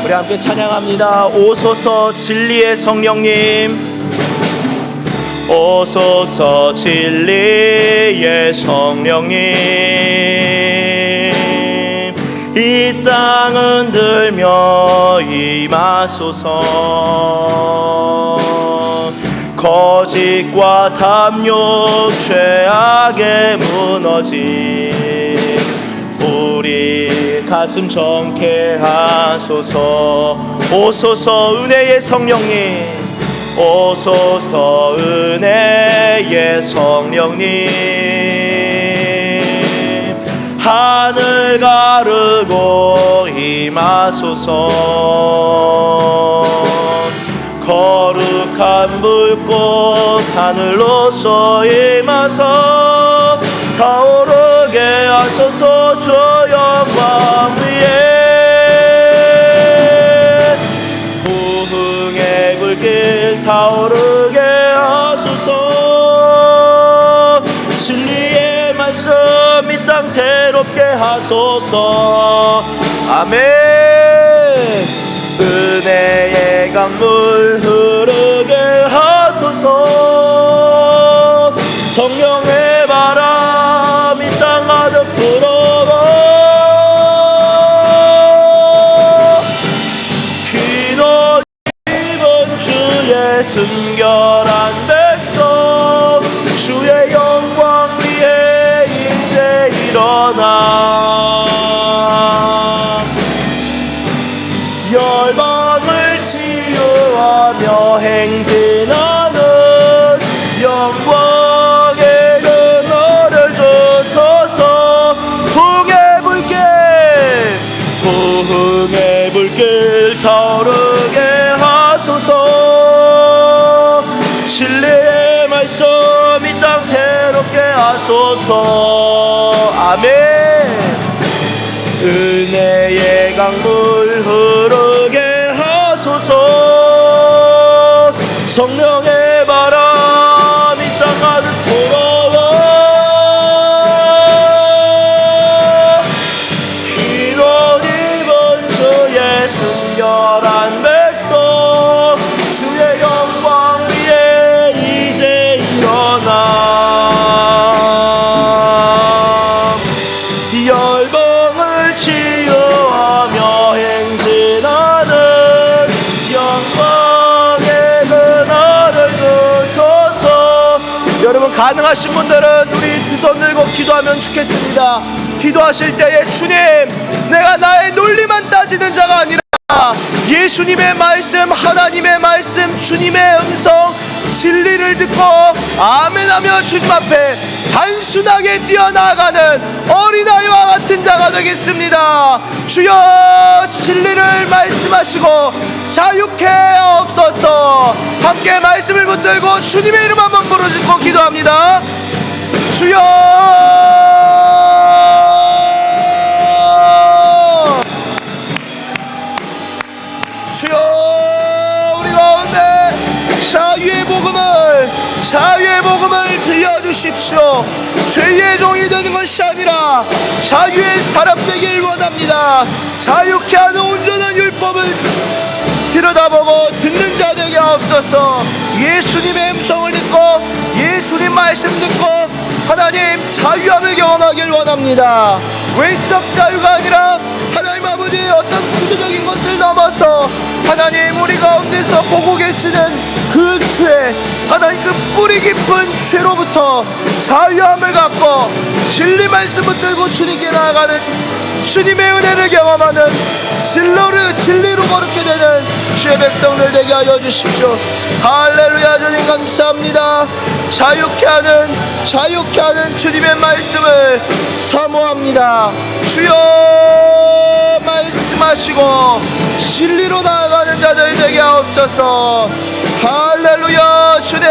우리 함께 찬양합니다. 오소서 진리의 성령님, 오소서 진리의 성령님, 이 땅 흔들며 임하소서. 거짓과 탐욕 죄악에 무너진 우리 가슴 정케 하소서. 오소서 은혜의 성령님, 오소서 은혜의 성령님, 하늘 가르고 임하소서. 거룩한 불꽃 하늘로서 임하서 타오르게 하소서. 주 영광 위에 부흥의 불길 타오르게 하소서. 진리의 말씀 이 땅 새롭게 하소서. 아멘. 은혜의 강물 흐르게 하소서. 성령의 바람 이 땅 가득 불어와 기도 입은 주의 순결한 백성 열방을 치유하며 행진하는 영광의 너를 주소서. 부흥의 불길 타오르게 하소서. 진리의 말씀 이 땅 새롭게 하소서. 아멘. 은혜의 강물 흐르게 하소서. 성령의 바람 이 땅 가득 불어와. 기도리은 주의 순결한 백성 주의 영광 위에 이제 일어나. 열방을 치유하며 행진하는 영광의 그날을 주소서. 여러분 가능하신 분들은 우리 두 손 들고 기도하면 좋겠습니다. 기도하실 때에 주님, 내가 나의 논리만 따지는 자가 아니라 예수님의 말씀, 하나님의 말씀, 주님의 음성, 진리를 듣고 아멘하며 주님 앞에 단순하게 뛰어나가는 어린아이와 같은 자가 되겠습니다. 주여, 진리를 말씀하시고 자유케 하옵소서. 함께 말씀을 붙들고 주님의 이름 한번 부르짖고 기도합니다. 주여, 주여, 우리 가운데 자유의 복음을 들려주십시오. 죄의 종이 되는 것이 아니라 자유의 사람 되길 원합니다. 자유케 하는 온전한 율법을 들여다보고 듣는 자 되게 하옵소서. 예수님의 음성을 듣고 예수님 말씀 듣고 하나님 자유함을 경험하길 원합니다. 외적 자유가 아니라 하나님 아버지 어떤 구조적인 것을 넘어서 하나님 우리 가운데서 보고 계시는 그 죄, 하나님 그 뿌리 깊은 죄로부터 자유함을 갖고 진리 말씀을 들고 주님께 나아가는 주님의 은혜를 경험하는 진리로 거룩게 되는 주의 백성들 되게 하여 주십시오. 할렐루야. 주님 감사합니다. 자유케 하는 주님의 말씀을 사모합니다. 주여, 말씀하시고 진리로 나아가는 자들 되게 하옵소서. 할렐루야. 주님,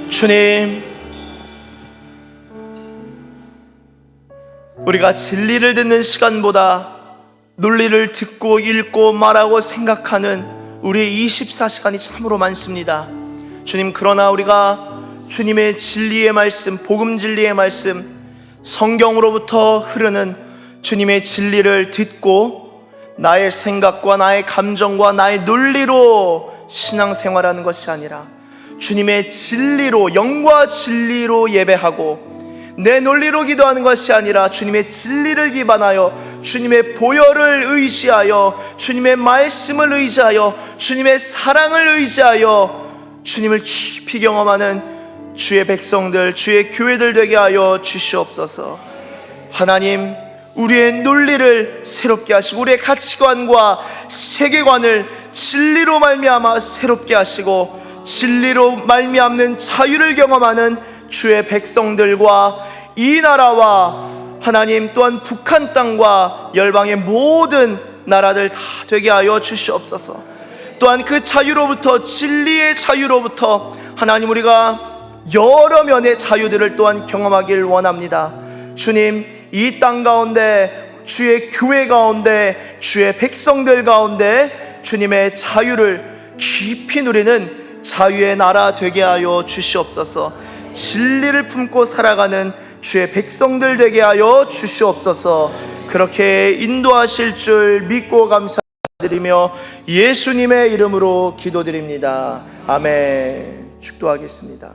주님, 우리가 진리를 듣는 시간보다 논리를 듣고 읽고 말하고 생각하는 우리의 24시간이 참으로 많습니다. 주님, 그러나 우리가 주님의 진리의 말씀, 복음 진리의 말씀, 성경으로부터 흐르는 주님의 진리를 듣고 나의 생각과 나의 감정과 나의 논리로 신앙생활하는 것이 아니라 주님의 진리로, 영과 진리로 예배하고 내 논리로 기도하는 것이 아니라 주님의 진리를 기반하여 주님의 보혈을 의지하여 주님의 말씀을 의지하여 주님의 사랑을 의지하여 주님을 깊이 경험하는 주의 백성들, 주의 교회들 되게 하여 주시옵소서. 하나님, 우리의 논리를 새롭게 하시고 우리의 가치관과 세계관을 진리로 말미암아 새롭게 하시고 진리로 말미암는 자유를 경험하는 주의 백성들과 이 나라와 하나님 또한 북한 땅과 열방의 모든 나라들 다 되게 하여 주시옵소서. 또한 그 자유로부터, 진리의 자유로부터 하나님 우리가 여러 면의 자유들을 또한 경험하길 원합니다. 주님, 이 땅 가운데 주의 교회 가운데 주의 백성들 가운데 주님의 자유를 깊이 누리는 자유의 나라 되게 하여 주시옵소서. 진리를 품고 살아가는 주의 백성들 되게 하여 주시옵소서. 그렇게 인도하실 줄 믿고 감사드리며 예수님의 이름으로 기도드립니다. 아멘. 축도하겠습니다.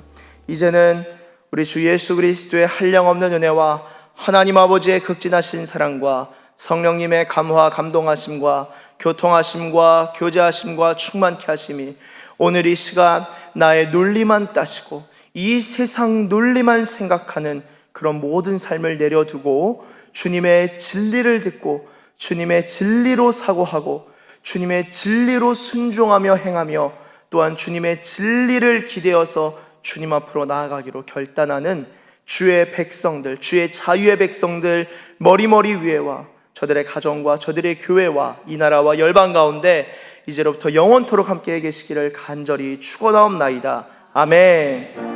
이제는 우리 주 예수 그리스도의 한량없는 은혜와 하나님 아버지의 극진하신 사랑과 성령님의 감화 감동하심과 교통하심과 교제하심과 충만케 하심이 오늘 이 시간 나의 논리만 따시고 이 세상 논리만 생각하는 그런 모든 삶을 내려두고 주님의 진리를 듣고 주님의 진리로 사고하고 주님의 진리로 순종하며 행하며 또한 주님의 진리를 기대어서 주님 앞으로 나아가기로 결단하는 주의 백성들, 주의 자유의 백성들 머리머리 위에와 저들의 가정과 저들의 교회와 이 나라와 열방 가운데 이제로부터 영원토록 함께 계시기를 간절히 축원하옵나이다. 아멘.